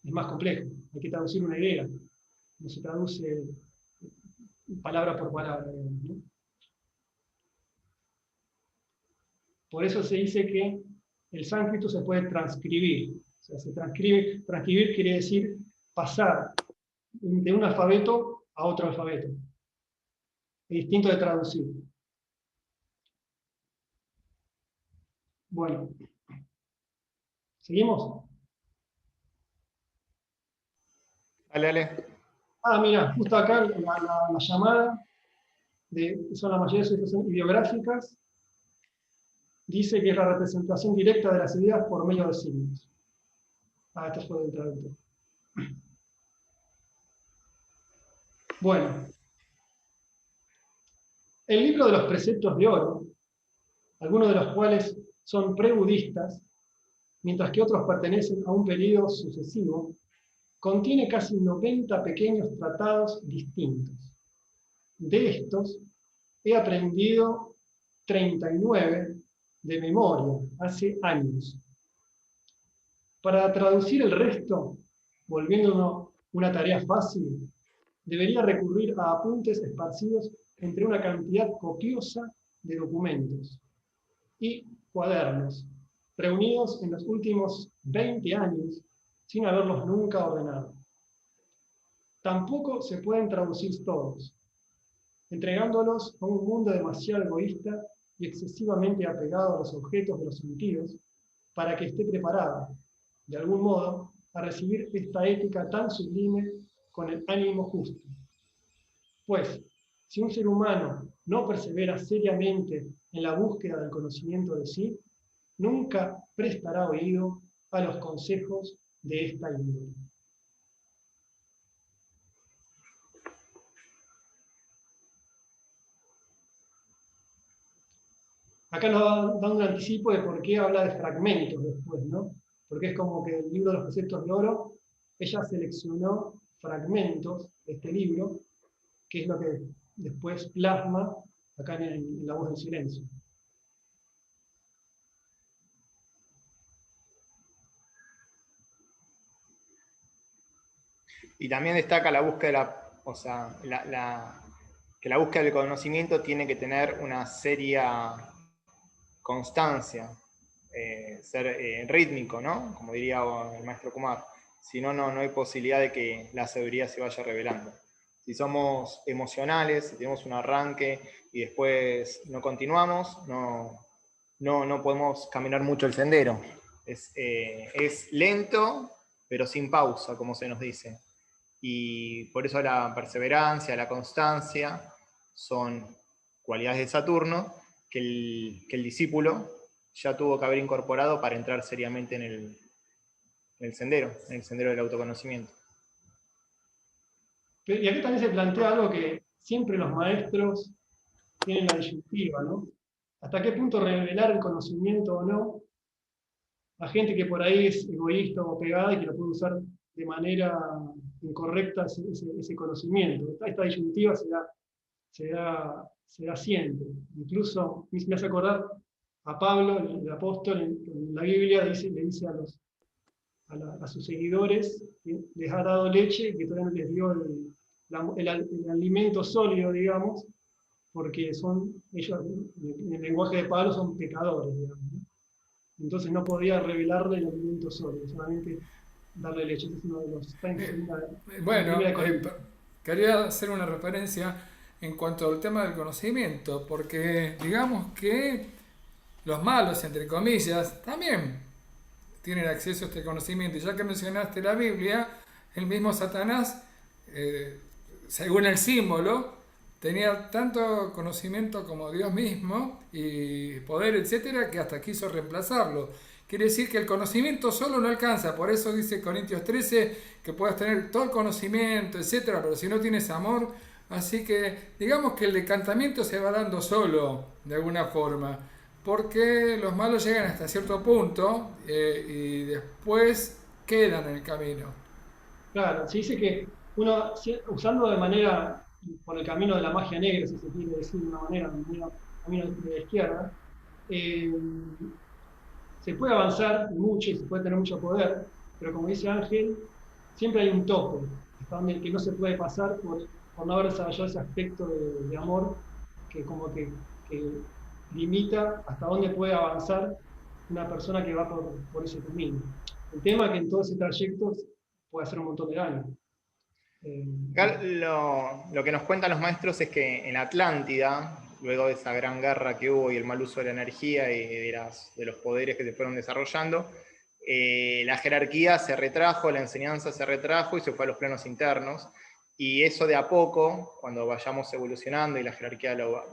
B: es más complejo, hay que traducir una idea, no se traduce palabra por palabra, digamos, ¿no? Por eso se dice que el sánscrito se puede transcribir. O sea, transcribir quiere decir pasar de un alfabeto a otro alfabeto. Es distinto de traducir. Bueno, ¿seguimos?
A: Dale.
B: Mira, justo acá la llamada, son la mayoría de sus ideográficas, dice que es la representación directa de las ideas por medio de signos. Esto fue del traductor. Bueno, el libro de los preceptos de oro, algunos de los cuales son prebudistas, mientras que otros pertenecen a un periodo sucesivo, contiene casi 90 pequeños tratados distintos. De estos, he aprendido 39 de memoria, hace años. Para traducir el resto, volviéndonos una tarea fácil, debería recurrir a apuntes esparcidos entre una cantidad copiosa de documentos y cuadernos, reunidos en los últimos 20 años sin haberlos nunca ordenado. Tampoco se pueden traducir todos, entregándolos a un mundo demasiado egoísta y excesivamente apegado a los objetos de los sentidos para que esté preparado, de algún modo, a recibir esta ética tan sublime con el ánimo justo. Pues, si un ser humano no persevera seriamente en la búsqueda del conocimiento de sí, nunca prestará oído a los consejos de esta índole. Acá nos da un anticipo de por qué habla de fragmentos después, ¿no? Porque es como que el libro de los preceptos de oro, ella seleccionó fragmentos de este libro, que es lo que después plasma acá en La Voz del Silencio.
A: Y también destaca la búsqueda que la búsqueda del conocimiento tiene que tener una seria constancia, ser rítmico, ¿no? Como diría el maestro Kumar. Si no, no hay posibilidad de que la sabiduría se vaya revelando. Si somos emocionales, si tenemos un arranque y después no continuamos, no podemos caminar mucho el sendero. Es lento, pero sin pausa, como se nos dice. Y por eso la perseverancia, la constancia, son cualidades de Saturno que el discípulo ya tuvo que haber incorporado para entrar seriamente en el sendero del autoconocimiento.
B: Y aquí también se plantea algo que siempre los maestros tienen la disyuntiva, ¿no? ¿Hasta qué punto revelar el conocimiento o no a gente que por ahí es egoísta o pegada y que lo puede usar de manera incorrecta ese conocimiento? Esta disyuntiva se da siempre. Incluso me hace acordar a Pablo, el apóstol, en la Biblia le dice a sus seguidores que les ha dado leche y que todavía no les dio el alimento sólido, digamos, porque ellos, en el lenguaje de Pablo, son pecadores, digamos, ¿no? Entonces no podía revelarle el alimento sólido, solamente darle leche. Este es uno de los
E: Bueno,
B: primera de Corintios.
E: quería hacer una referencia en cuanto al tema del conocimiento, porque digamos que los malos, entre comillas, también tienen acceso a este conocimiento. Y ya que mencionaste la Biblia, el mismo Satanás, según el símbolo, tenía tanto conocimiento como Dios mismo y poder, etcétera, que hasta quiso reemplazarlo. Quiere decir que el conocimiento solo no alcanza. Por eso dice Corintios 13 que puedes tener todo el conocimiento, etcétera, pero si no tienes amor. Así que digamos que el decantamiento se va dando solo, de alguna forma, porque los malos llegan hasta cierto punto y después quedan en el camino.
B: Claro, se dice que uno, usando de manera, por el camino de la magia negra, si se quiere decir de una manera, camino de la izquierda, se puede avanzar mucho y se puede tener mucho poder, pero como dice Ángel, siempre hay un tope, hasta donde que no se puede pasar por no haber desarrollado ese aspecto de amor que como que limita hasta dónde puede avanzar una persona que va por ese camino. El tema es que en todo ese trayecto puede hacer un montón de daño.
A: Lo que nos cuentan los maestros es que en Atlántida, luego de esa gran guerra que hubo y el mal uso de la energía y de los poderes que se fueron desarrollando, la jerarquía se retrajo, la enseñanza se retrajo y se fue a los planos internos. Y eso de a poco, cuando vayamos evolucionando y la jerarquía lo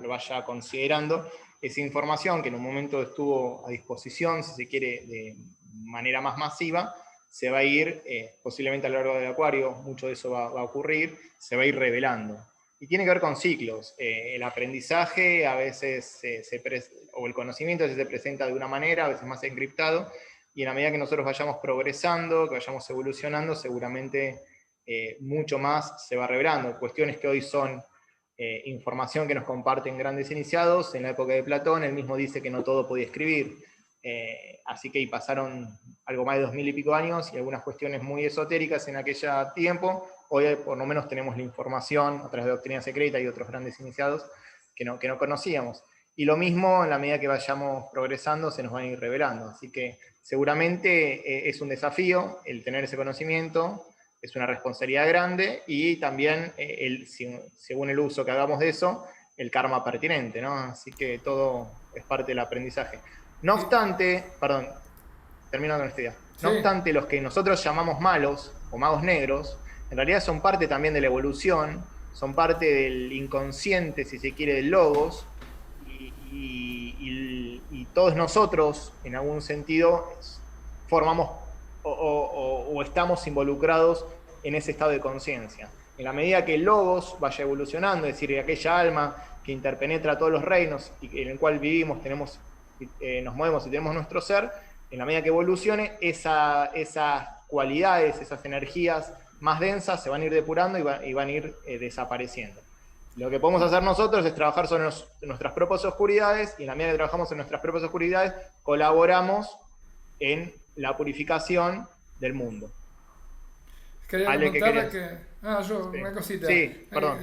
A: vaya considerando, esa información que en un momento estuvo a disposición, si se quiere, de manera más masiva, se va a ir, posiblemente a lo largo del Acuario, mucho de eso va a ocurrir, se va a ir revelando. Y tiene que ver con ciclos. El aprendizaje a veces, o el conocimiento a veces se presenta de una manera, a veces más encriptado, y en la medida que nosotros vayamos progresando, que vayamos evolucionando, seguramente mucho más se va revelando. Cuestiones que hoy son información que nos comparten grandes iniciados, en la época de Platón, él mismo dice que no todo podía escribir. Así que pasaron algo más de 2000 y pico años y algunas cuestiones muy esotéricas en aquel tiempo. Hoy por lo menos tenemos la información a través de Doctrina Secreta y otros grandes iniciados que no conocíamos. Y lo mismo, en la medida que vayamos progresando, se nos van a ir revelando. Así que seguramente es un desafío el tener ese conocimiento, es una responsabilidad grande y también, según el uso que hagamos de eso, el karma pertinente, ¿no? Así que todo es parte del aprendizaje. No obstante, perdón, termino con esta idea. No obstante, los que nosotros llamamos malos o magos negros, en realidad son parte también de la evolución, son parte del inconsciente, si se quiere, del logos, y todos nosotros, en algún sentido, formamos o estamos involucrados en ese estado de conciencia. En la medida que el logos vaya evolucionando, es decir, aquella alma que interpenetra todos los reinos y en el cual vivimos, nos movemos y tenemos nuestro ser, en la medida que evolucione, esas cualidades, esas energías más densas se van a ir depurando y van a ir desapareciendo. Lo que podemos hacer nosotros es trabajar sobre nuestras propias oscuridades, y en la medida que trabajamos en nuestras propias oscuridades, colaboramos en la purificación del mundo.
E: Quería comentarle que... una cosita.
A: Sí, perdón.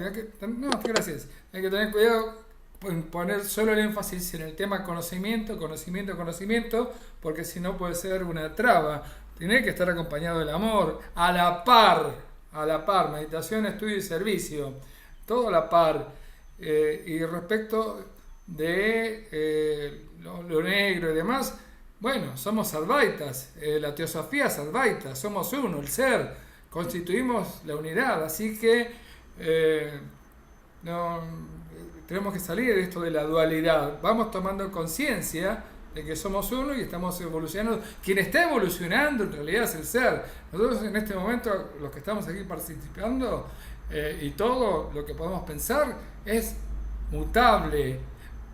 E: No, gracias. Hay que tener cuidado en poner solo el énfasis en el tema conocimiento, porque si no puede ser una traba. Tiene que estar acompañado del amor, a la par, meditación, estudio y servicio, todo a la par. Y respecto de lo negro y demás, bueno, somos advaitas, la teosofía es advaita, somos uno, el ser, constituimos la unidad, así que tenemos que salir de esto de la dualidad, vamos tomando conciencia de que somos uno y estamos evolucionando. Quien está evolucionando en realidad es el ser. Nosotros en este momento, los que estamos aquí participando, y todo lo que podemos pensar es mutable,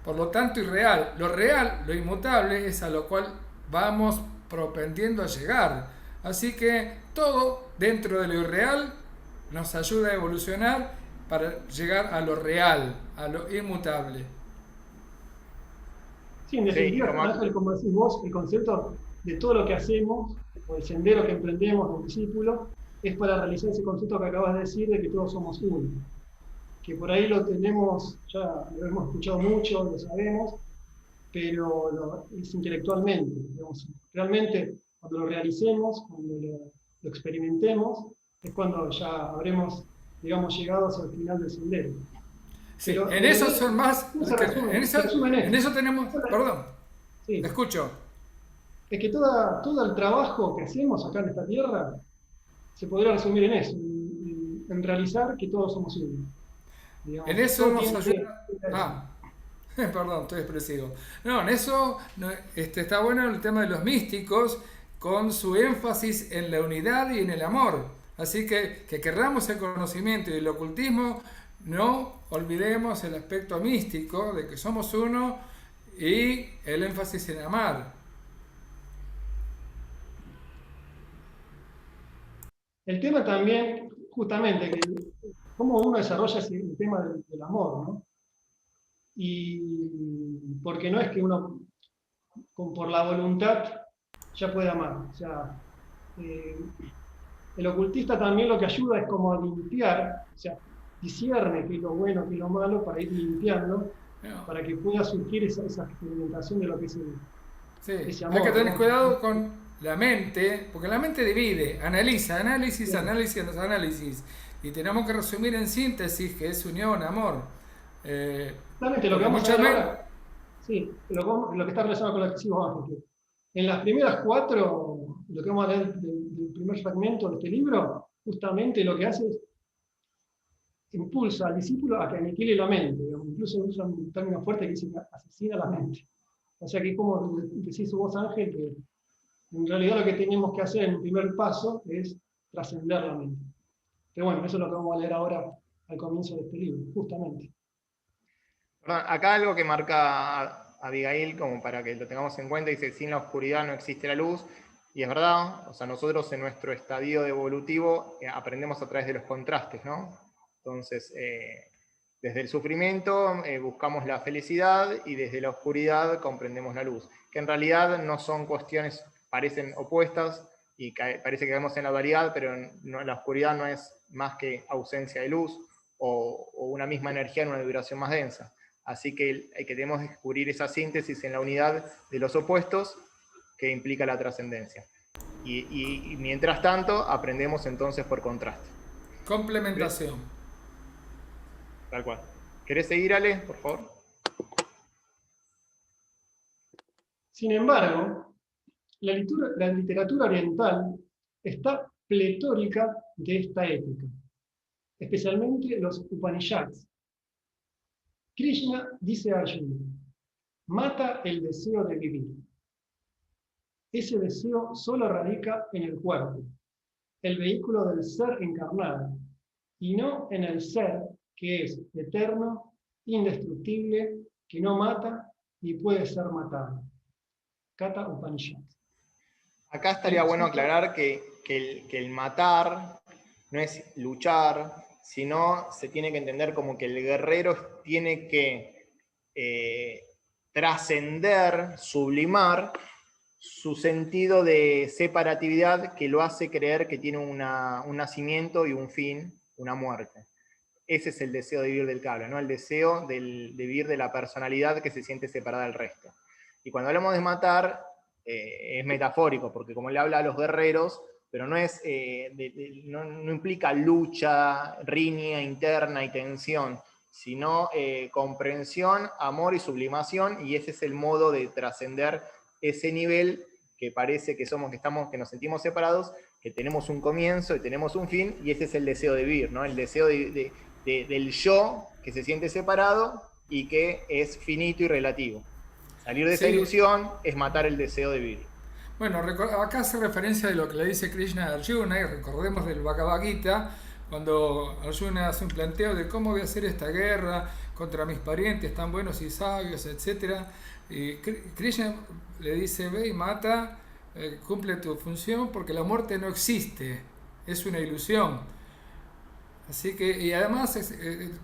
E: por lo tanto irreal. Lo real, lo inmutable, es a lo cual vamos propendiendo a llegar. Así que todo dentro de lo irreal nos ayuda a evolucionar para llegar a lo real, a lo inmutable.
B: Sí, en definitiva, Ángel, como decís vos, el concepto de todo lo que hacemos, o el sendero que emprendemos como discípulos, es para realizar ese concepto que acabas de decir de que todos somos uno. que por ahí lo tenemos, ya lo hemos escuchado mucho, lo sabemos, pero es intelectualmente, digamos. Realmente, cuando lo realicemos, cuando lo experimentemos, es cuando ya habremos, digamos, llegado hacia el final del sendero.
E: Sí,
B: Pero
E: en eso son más,
B: ¿cómo se resume?
E: en
B: Se resume en
E: en
B: esto.
E: eso tenemos, perdón,
B: Sí,
E: te escucho.
B: es que todo el trabajo que hacemos acá en esta tierra se podría resumir en eso, en realizar que todos somos uno.
E: En
B: Digamos,
E: eso
B: todo
E: nos
B: tiene
E: ayuda.
B: que ver eso.
E: Ah, perdón, estoy expresivo. No, en eso está bueno el tema de los místicos con su énfasis en la unidad y en el amor. Así que querramos el conocimiento y el ocultismo, no olvidemos el aspecto místico de que somos uno y el énfasis en amar.
B: El tema también, justamente, que cómo uno desarrolla el tema del amor, ¿no? Y porque no es que uno por la voluntad ya puede amar. O sea, eh, el ocultista también lo que ayuda es como a limpiar, o sea, discierne qué es lo bueno, qué es lo malo, para ir limpiando,
E: No,
B: para que pueda surgir esa experimentación de lo que es
E: sí,
B: ese
E: hay que
B: amor,
E: tener
B: ¿no?
E: cuidado con la mente, porque la mente divide, analiza, análisis,
B: Bien.
E: análisis, análisis. Y tenemos que resumir en síntesis que es unión, amor.
B: Justamente lo que
E: Porque
B: vamos a
E: muchas
B: ver
E: veces...
B: ahora, sí, lo que está relacionado con lo que decimos antes, que en las primeras cuatro, lo que vamos a leer del primer fragmento de este libro, justamente lo que hace es impulsa al discípulo a que aniquile la mente, digamos. Incluso usa un término fuerte que dice que asesina la mente. O sea que es como decís vos, Ángel, que en realidad lo que tenemos que hacer en el primer paso es trascender la mente. Pero bueno, eso es lo que vamos a leer ahora al comienzo de este libro, justamente.
A: Perdón, acá algo que marca Abigail, como para que lo tengamos en cuenta, dice, sin la oscuridad no existe la luz, y es verdad, o sea, nosotros en nuestro estadio evolutivo aprendemos a través de los contrastes, ¿no? Entonces, desde el sufrimiento buscamos la felicidad y desde la oscuridad comprendemos la luz, que en realidad no son cuestiones, parecen opuestas, y parece que vemos en la dualidad, pero la oscuridad no es más que ausencia de luz, o una misma energía en una vibración más densa. Así que debemos descubrir esa síntesis en la unidad de los opuestos que implica la trascendencia. Y mientras tanto, aprendemos entonces por contraste.
E: Complementación.
A: Tal cual. ¿Querés seguir, Ale, por favor?
B: Sin embargo, la literatura oriental está pletórica de esta ética, especialmente los Upanishads. Krishna dice a Arjuna, mata el deseo de vivir. Ese deseo solo radica en el cuerpo, el vehículo del ser encarnado, y no en el ser que es eterno, indestructible, que no mata ni puede ser matado. Kata Upanishad.
A: Acá estaría bueno aclarar que el matar no es luchar, sino se tiene que entender como que el guerrero tiene que trascender, sublimar su sentido de separatividad que lo hace creer que tiene un nacimiento y un fin, una muerte. Ese es el deseo de vivir del que habla, ¿no? El deseo de vivir de la personalidad que se siente separada del resto. Y cuando hablamos de matar, es metafórico, porque como le habla a los guerreros, pero no, no implica lucha, riña interna y tensión, sino comprensión, amor y sublimación, y ese es el modo de trascender ese nivel que parece que que nos sentimos separados, que tenemos un comienzo y tenemos un fin, y ese es el deseo de vivir, ¿no? El deseo del yo que se siente separado y que es finito y relativo. Salir de esa ilusión es matar el deseo de vivir.
E: Bueno, acá hace referencia de lo que le dice Krishna a Arjuna, y recordemos del Bhagavad Gita, cuando Arjuna hace un planteo de cómo voy a hacer esta guerra contra mis parientes tan buenos y sabios, etc. Y Krishna le dice, ve y mata, cumple tu función, porque la muerte no existe, es una ilusión. Así que, y además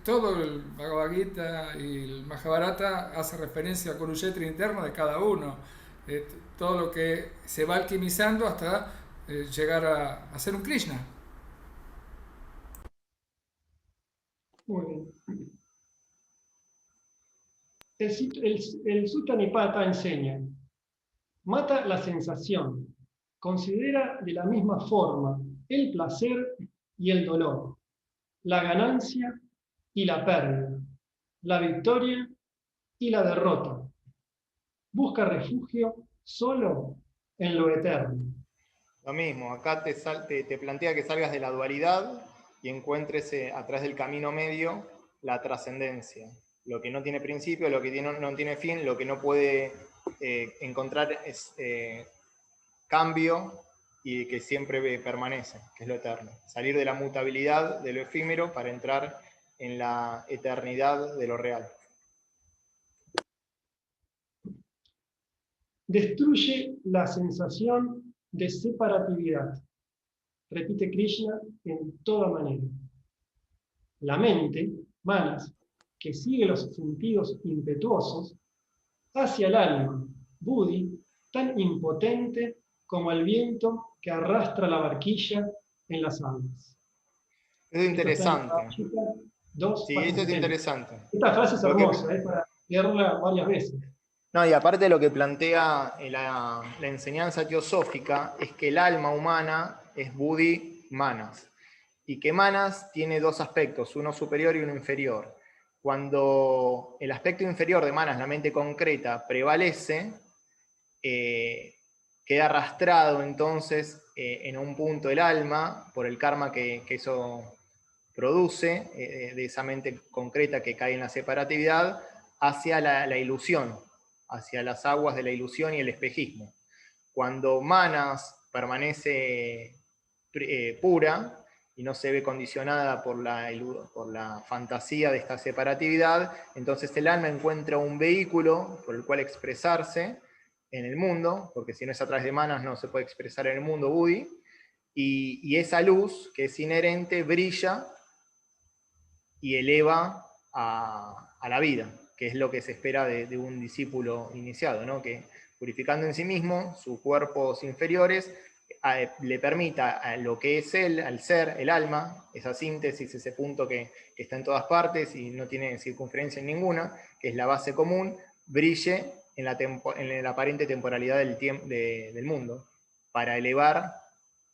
E: todo el Bhagavad Gita y el Mahabharata hace referencia al Kurukshetra interno de cada uno, todo lo que se va alquimizando hasta llegar a ser un Krishna.
B: Muy bien. El Sutta Nipata enseña, mata la sensación, considera de la misma forma el placer y el dolor, la ganancia y la pérdida, la victoria y la derrota. Busca refugio solo en lo eterno.
A: Lo mismo, acá te plantea que salgas de la dualidad y encuentres a través del camino medio la trascendencia. Lo que no tiene principio, lo que no tiene fin, lo que no puede encontrar es cambio y que siempre permanece, que es lo eterno. Salir de la mutabilidad, de lo efímero, para entrar en la eternidad de lo real.
B: Destruye la sensación de separatividad. Repite Krishna en toda manera. La mente, manas, que sigue los sentidos impetuosos, hacia el alma, buddhi, tan impotente como el viento que arrastra la barquilla en las aguas.
A: Es interesante.
B: Sí,
A: esto es interesante.
B: Esta frase es hermosa, es para leerla varias veces.
A: No, y aparte lo que plantea la enseñanza teosófica es que el alma humana es buddhi manas, y que manas tiene dos aspectos, uno superior y uno inferior. Cuando el aspecto inferior de manas, la mente concreta, prevalece, queda arrastrado entonces en un punto el alma por el karma que eso produce, de esa mente concreta que cae en la separatividad, hacia la ilusión, hacia las aguas de la ilusión y el espejismo. Cuando manas permanece pura y no se ve condicionada por la fantasía de esta separatividad, entonces el alma encuentra un vehículo por el cual expresarse en el mundo, porque si no es a través de manas no se puede expresar en el mundo buddhi, y esa luz que es inherente brilla y eleva a la vida, que es lo que se espera de un discípulo iniciado, ¿no? Que purificando en sí mismo sus cuerpos inferiores, le permita a lo que es él, al ser, el alma, esa síntesis, ese punto que está en todas partes y no tiene circunferencia en ninguna, que es la base común, brille en la aparente temporalidad del mundo, para elevar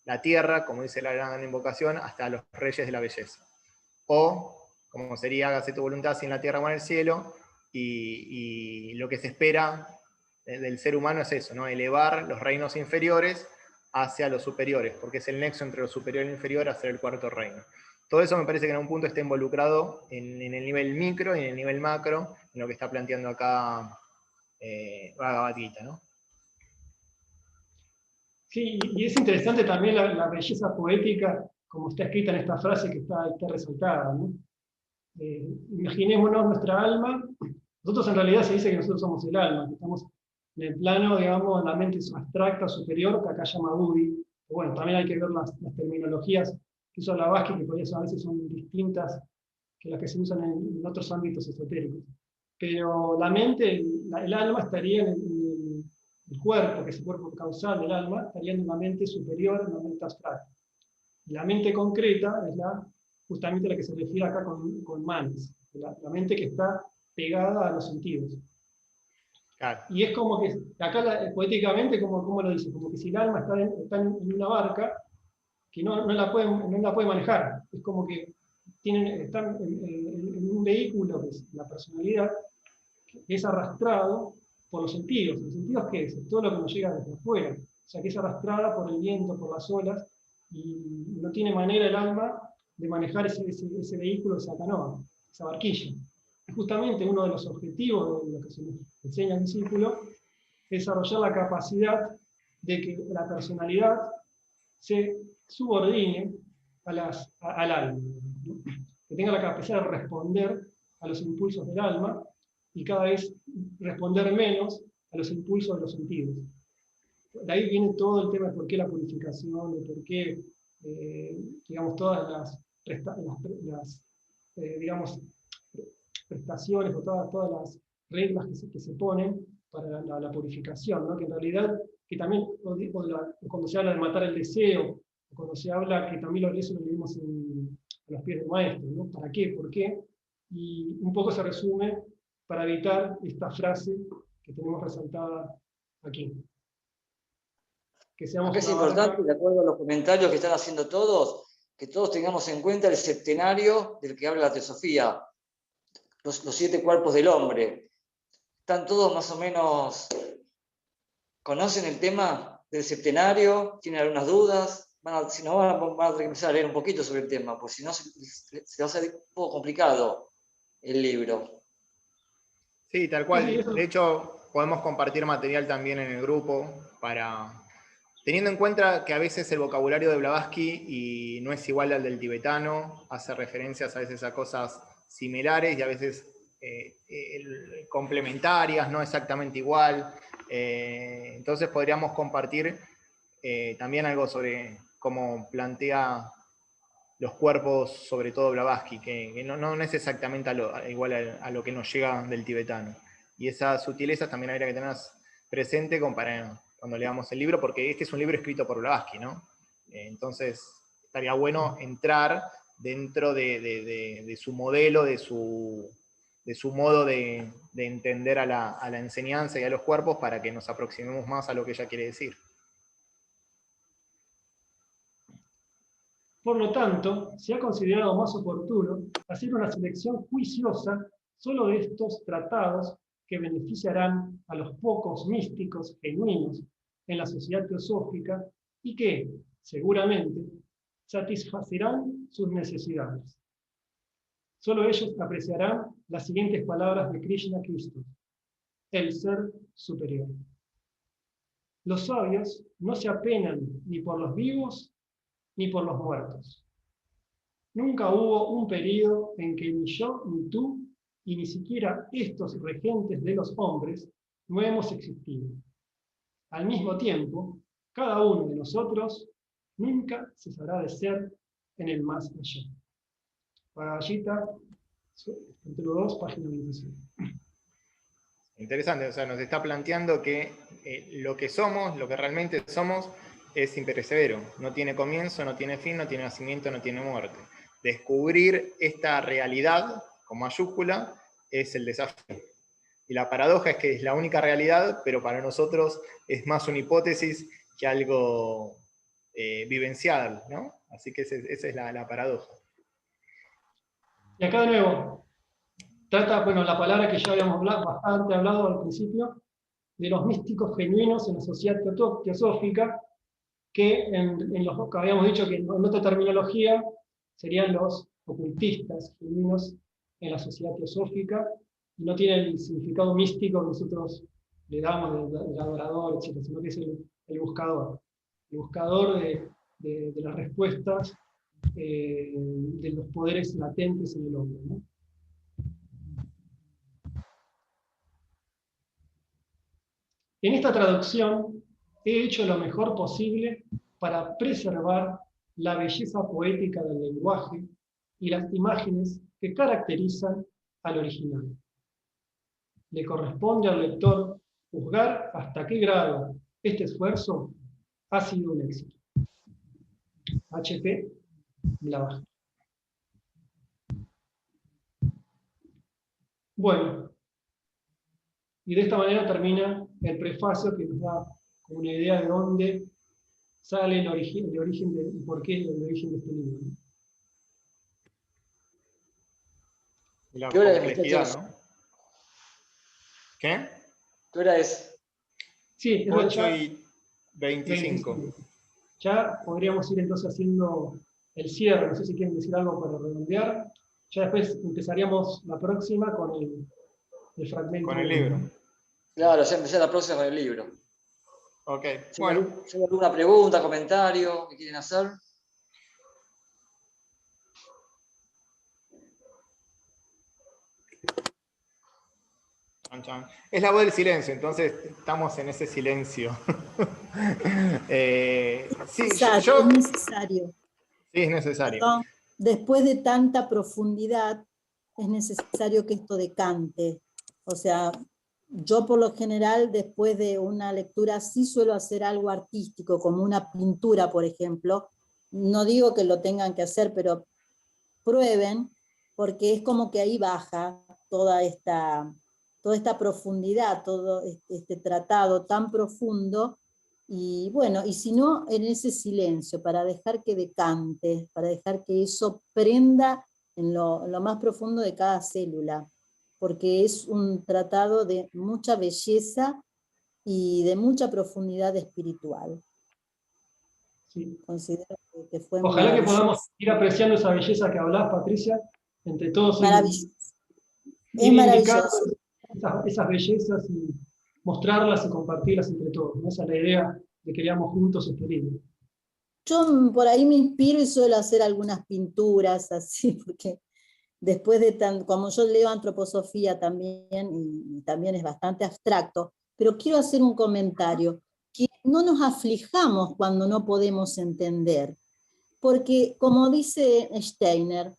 A: la tierra, como dice la gran invocación, hasta los reyes de la belleza. O, como sería, hágase tu voluntad así en la tierra como en el cielo, y lo que se espera del ser humano es eso, ¿no? Elevar los reinos inferiores hacia los superiores, porque es el nexo entre lo superior y lo inferior hacia el cuarto reino. Todo eso me parece que en un punto está involucrado en el nivel micro y en el nivel macro, en lo que está planteando acá Bhagavad Gita, ¿no?
B: Sí, y es interesante también la belleza poética, como está escrita en esta frase que está resaltada, ¿no? Imaginémonos nuestra alma. Nosotros en realidad se dice que nosotros somos el alma, que estamos en el plano, digamos, la mente abstracta superior, que acá llama buddhi. Bueno, también hay que ver las terminologías que usa Blavatsky, que por eso a veces son distintas que las que se usan en otros ámbitos esotéricos. Pero la mente, el alma estaría en el cuerpo, que es el cuerpo causal del alma, estaría en una mente superior, en una mente abstracta. La mente concreta es justamente la que se refiere acá con manas, la mente que está pegada a los sentidos.
A: Claro.
B: Y es como que, acá poéticamente, ¿cómo lo dice? Como que si el alma está en una barca, que no la puede manejar. Es como que están en un vehículo, que es la personalidad, que es arrastrado por los sentidos. ¿Los sentidos qué es? Todo lo que nos llega desde afuera. O sea, que es arrastrada por el viento, por las olas, y no tiene manera el alma de manejar ese vehículo, esa canoa, esa barquilla. Y justamente uno de los objetivos de lo que se nos enseña al discípulo es desarrollar la capacidad de que la personalidad se subordine al alma, ¿no? Que tenga la capacidad de responder a los impulsos del alma y cada vez responder menos a los impulsos de los sentidos. De ahí viene todo el tema de por qué la purificación, de por qué, digamos, todas las digamos, prestaciones o todas las reglas que se ponen para la purificación, ¿no? Que en realidad, que también cuando se habla de matar el deseo, cuando se habla, que también eso lo vimos a los pies del maestro, ¿no? ¿Para qué? ¿Por qué? Y un poco se resume para evitar esta frase que tenemos resaltada aquí. Que seamos
C: Aunque es
B: una
C: importante,
B: barca.
C: de acuerdo a los comentarios que están haciendo todos, que todos tengamos en cuenta el septenario del que habla la teosofía, los 7 cuerpos del hombre. ¿Están todos más o menos, conocen el tema del septenario? ¿Tienen algunas dudas? Si no, van a tener que empezar a leer un poquito sobre el tema, porque si no se va a hacer un poco complicado el libro.
A: Sí, tal
B: Sí,
A: cual.
B: eso.
A: De hecho, podemos compartir material también en el grupo para... Teniendo en cuenta que a veces el vocabulario de Blavatsky y no es igual al del tibetano, hace referencias a veces a cosas similares y a veces complementarias, no exactamente igual. Entonces podríamos compartir también algo sobre cómo plantea los cuerpos, sobre todo Blavatsky, que no es exactamente igual a lo que nos llega del tibetano. Y esas sutilezas también habría que tenerlas presente cuando leamos el libro, porque este es un libro escrito por Blavatsky, ¿no? Entonces estaría bueno entrar dentro de su modelo, de su modo de entender a la enseñanza y a los cuerpos para que nos aproximemos más a lo que ella quiere decir.
B: Por lo tanto, se ha considerado más oportuno hacer una selección juiciosa solo de estos tratados que beneficiarán a los pocos místicos genuinos en la sociedad teosófica y que, seguramente, satisfacerán sus necesidades. Solo ellos apreciarán las siguientes palabras de Krishna Cristo: el ser superior. Los sabios no se apenan ni por los vivos ni por los muertos. Nunca hubo un periodo en que ni yo, ni tú, y ni siquiera estos regentes de los hombres no hemos existido. Al mismo tiempo, cada uno de nosotros nunca cesará de ser en el más allá. Bhagavad Gita, capítulo 2, página 27.
A: Interesante, o sea, nos está planteando que lo que somos, lo que realmente somos, es imperecedero. No tiene comienzo, no tiene fin, no tiene nacimiento, no tiene muerte. Descubrir esta realidad con mayúscula es el desafío. Y la paradoja es que es la única realidad, pero para nosotros es más una hipótesis que algo vivencial, ¿no? Así que esa es la paradoja.
B: Y acá de nuevo, trata, bueno, la palabra que ya habíamos bastante hablado al principio, de los místicos genuinos en la sociedad teosófica, que en los que habíamos dicho que en otra terminología serían los ocultistas genuinos en la sociedad teosófica, y no tienen el significado místico que nosotros le damos del adorador, etc., sino que es el buscador de las respuestas de los poderes latentes en el hombre, ¿no? En esta traducción he hecho lo mejor posible para preservar la belleza poética del lenguaje y las imágenes que caracterizan al original. Le corresponde al lector juzgar hasta qué grado este esfuerzo ha sido un éxito. H.P. Blavatsky. Bueno, y de esta manera termina el prefacio que nos da una idea de dónde sale el origen y por qué el origen de este libro.
A: Y la
C: ¿Qué hora es,
A: complejidad,
C: muchachos?
A: ¿no? ¿Qué?
C: ¿Qué hora es?
B: Sí, es
A: 8:25.
B: Ya podríamos ir entonces haciendo el cierre. No sé si quieren decir algo para redondear. Ya después empezaríamos la próxima con el fragmento.
A: Con el libro.
C: Claro, ya empecé la próxima con el libro.
A: Ok,
C: ¿Si
A: bueno.
C: hay alguna pregunta, comentario que quieren hacer?
A: Es la voz del silencio, entonces estamos en ese silencio. Sí,
D: Es necesario.
A: Sí, es necesario.
D: Perdón, después de tanta profundidad, es necesario que esto decante. O sea, yo por lo general, después de una lectura, sí suelo hacer algo artístico, como una pintura, por ejemplo. No digo que lo tengan que hacer, pero prueben, porque es como que ahí baja toda esta profundidad, todo este tratado tan profundo, y bueno, y si no, en ese silencio, para dejar que decante, para dejar que eso prenda en lo más profundo de cada célula, porque es un tratado de mucha belleza y de mucha profundidad espiritual.
B: Sí.
D: Considero que fue
B: Ojalá que
D: maravilloso.
B: podamos ir apreciando esa belleza que hablás, Patricia, entre todos
D: Maravilloso. Es
B: ir indicando
D: maravilloso.
B: esas bellezas y mostrarlas y compartirlas entre todos, ¿no? Esa es la idea de que leamos juntos este libro.
D: Yo por ahí me inspiro y suelo hacer algunas pinturas así, porque después de como yo leo antroposofía también, y también es bastante abstracto, pero quiero hacer un comentario, que no nos aflijamos cuando no podemos entender, porque como dice Steiner,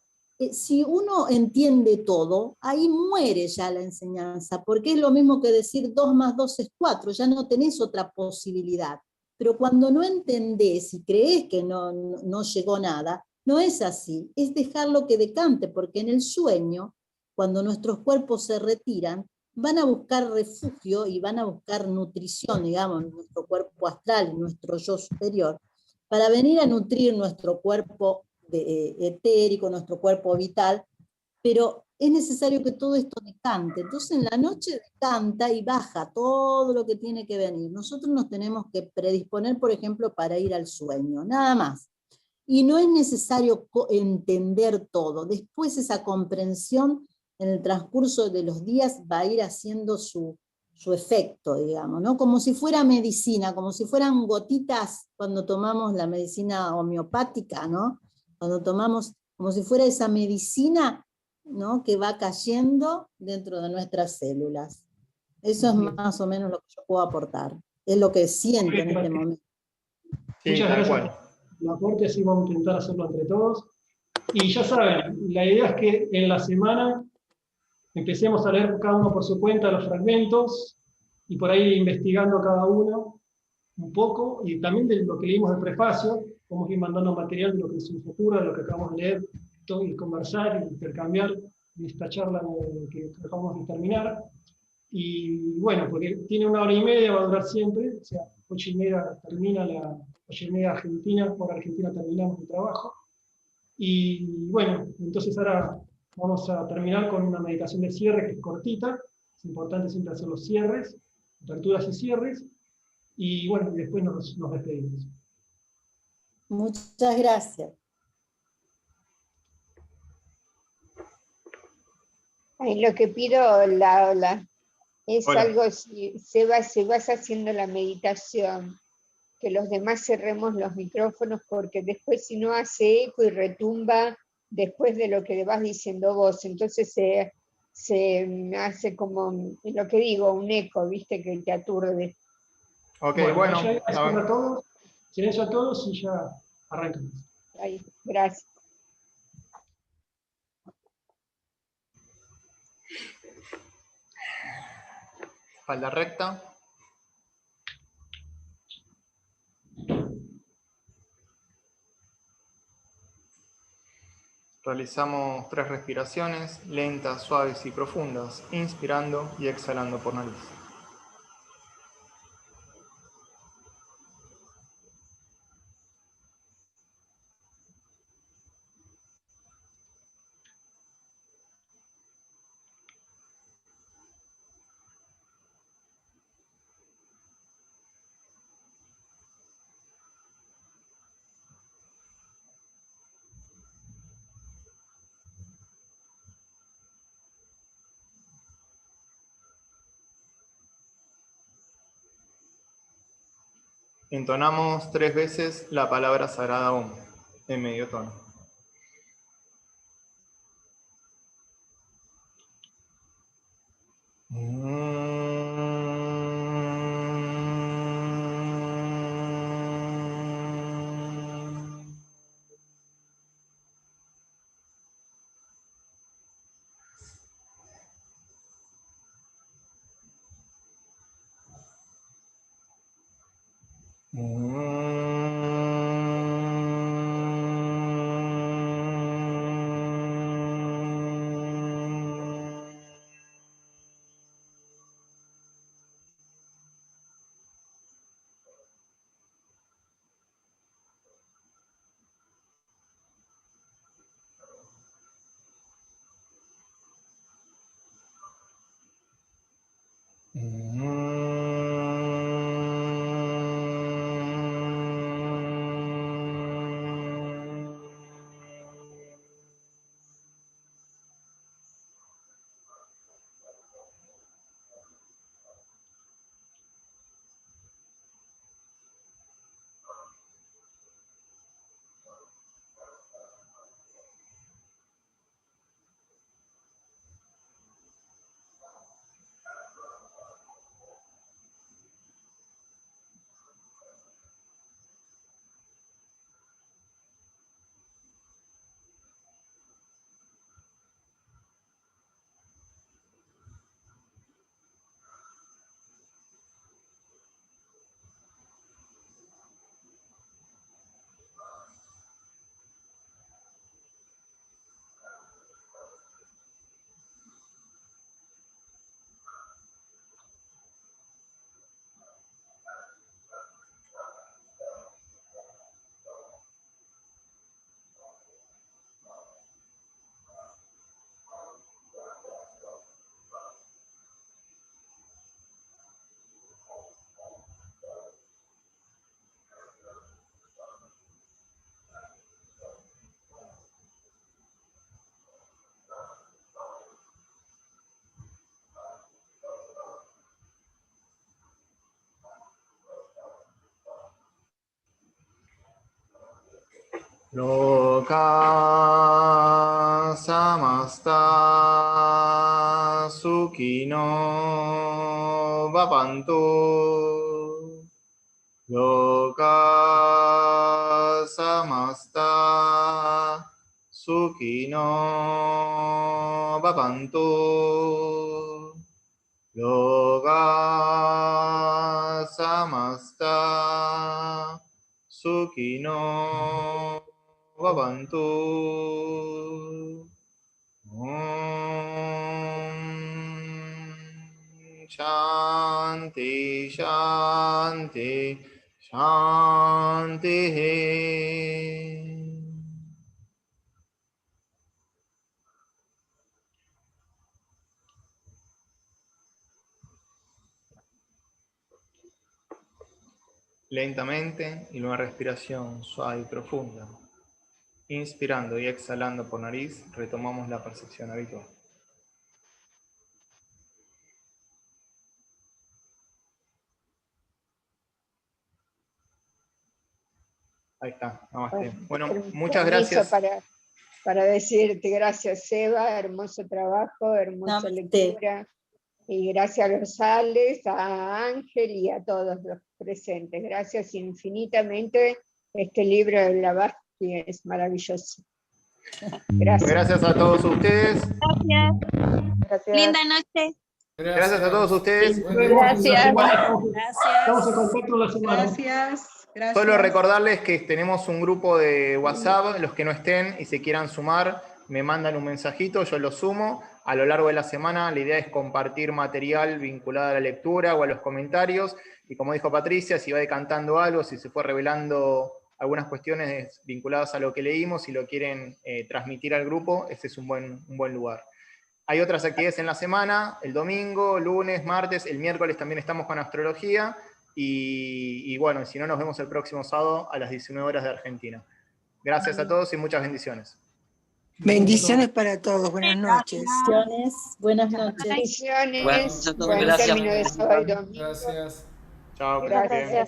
D: si uno entiende todo, ahí muere ya la enseñanza, porque es lo mismo que decir 2 más 2 es 4, ya no tenés otra posibilidad. Pero cuando no entendés y creés que no llegó nada, no es así, es dejarlo que decante, porque en el sueño, cuando nuestros cuerpos se retiran, van a buscar refugio y van a buscar nutrición, digamos, en nuestro cuerpo astral, en nuestro yo superior, para venir a nutrir nuestro cuerpo etérico, nuestro cuerpo vital, pero es necesario que todo esto decante. Entonces en la noche decanta y baja todo lo que tiene que venir. Nosotros nos tenemos que predisponer, por ejemplo, para ir al sueño, nada más. Y no es necesario entender todo. Después esa comprensión en el transcurso de los días va a ir haciendo su efecto, digamos, ¿no? Como si fuera medicina, como si fueran gotitas cuando tomamos la medicina homeopática, ¿no? Cuando tomamos, como si fuera esa medicina, ¿no? Que va cayendo dentro de nuestras células. Eso es más o menos lo que yo puedo aportar. Es lo que siento en este momento.
A: Sí,
B: Muchas
A: tal
B: gracias
A: cual.
B: por el aporte, así vamos a intentar hacerlo entre todos. Y ya saben, la idea es que en la semana empecemos a leer cada uno por su cuenta los fragmentos y por ahí investigando cada uno un poco, y también de lo que leímos del prefacio, vamos a ir mandando material de lo que se nos ocurra, de lo que acabamos de leer, y conversar y intercambiar en esta charla que acabamos de terminar. Y bueno, porque tiene 1 hora y media, va a durar siempre, o sea, 8:30 termina 8:30 Argentina, por Argentina terminamos el trabajo. Y bueno, entonces ahora vamos a terminar con una meditación de cierre que es cortita. Es importante siempre hacer los cierres, aperturas y cierres. Y bueno, y después nos despedimos.
D: Muchas gracias.
G: Ay, lo que pido, Laura, es
A: Hola.
G: algo, si se vas haciendo la meditación, que los demás cerremos los micrófonos, porque después si no hace eco y retumba después de lo que vas diciendo vos, entonces se hace como, lo que digo, un eco, viste, que te aturde.
A: Ok,
B: Bueno,
A: bueno.
B: Silencio a todos y ya arrancamos.
G: Ahí, gracias.
A: Espalda recta. Realizamos 3 respiraciones, lentas, suaves y profundas, inspirando y exhalando por nariz. Entonamos 3 veces la palabra sagrada Om, en medio tono. Loka samasta sukino bhavantu. Loka samasta sukino bhavantu. Loka samasta sukino bhavantu. Shanti, shanti, shanti. Lentamente y una respiración suave y profunda. Inspirando y exhalando por nariz, retomamos la percepción habitual. Ahí está, namaste. Bueno, muchas gracias.
G: Para decirte gracias, Seba, hermoso trabajo, hermosa
D: Namaste.
G: lectura. Y gracias a los Alex, a Ángel y a todos los presentes. Gracias infinitamente. Este libro de Blavatsky es maravilloso. Gracias.
A: Gracias a todos ustedes.
G: Gracias.
H: Linda noche.
A: Gracias a todos ustedes.
B: Gracias. Estamos en
I: Gracias.
B: contacto la semana.
I: Gracias. Gracias.
A: Solo recordarles que tenemos un grupo de WhatsApp, los que no estén y se quieran sumar, me mandan un mensajito, yo lo sumo. A lo largo de la semana la idea es compartir material vinculado a la lectura o a los comentarios, y como dijo Patricia, si va decantando algo, si se fue revelando algunas cuestiones vinculadas a lo que leímos, si lo quieren transmitir al grupo, este es un buen lugar. Hay otras actividades en la semana, el domingo, lunes, martes, el miércoles también estamos con astrología, y bueno, si no nos vemos el próximo sábado a las 19 horas de Argentina. Gracias a todos y muchas bendiciones.
I: Bendiciones para todos. Buenas noches.
D: Bendiciones, buenas noches.
G: Bendiciones.
C: Buenas noches a todos,
G: Buen
C: gracias.
G: término de sábado y domingo.
E: Gracias.
A: Chao.
G: Gracias.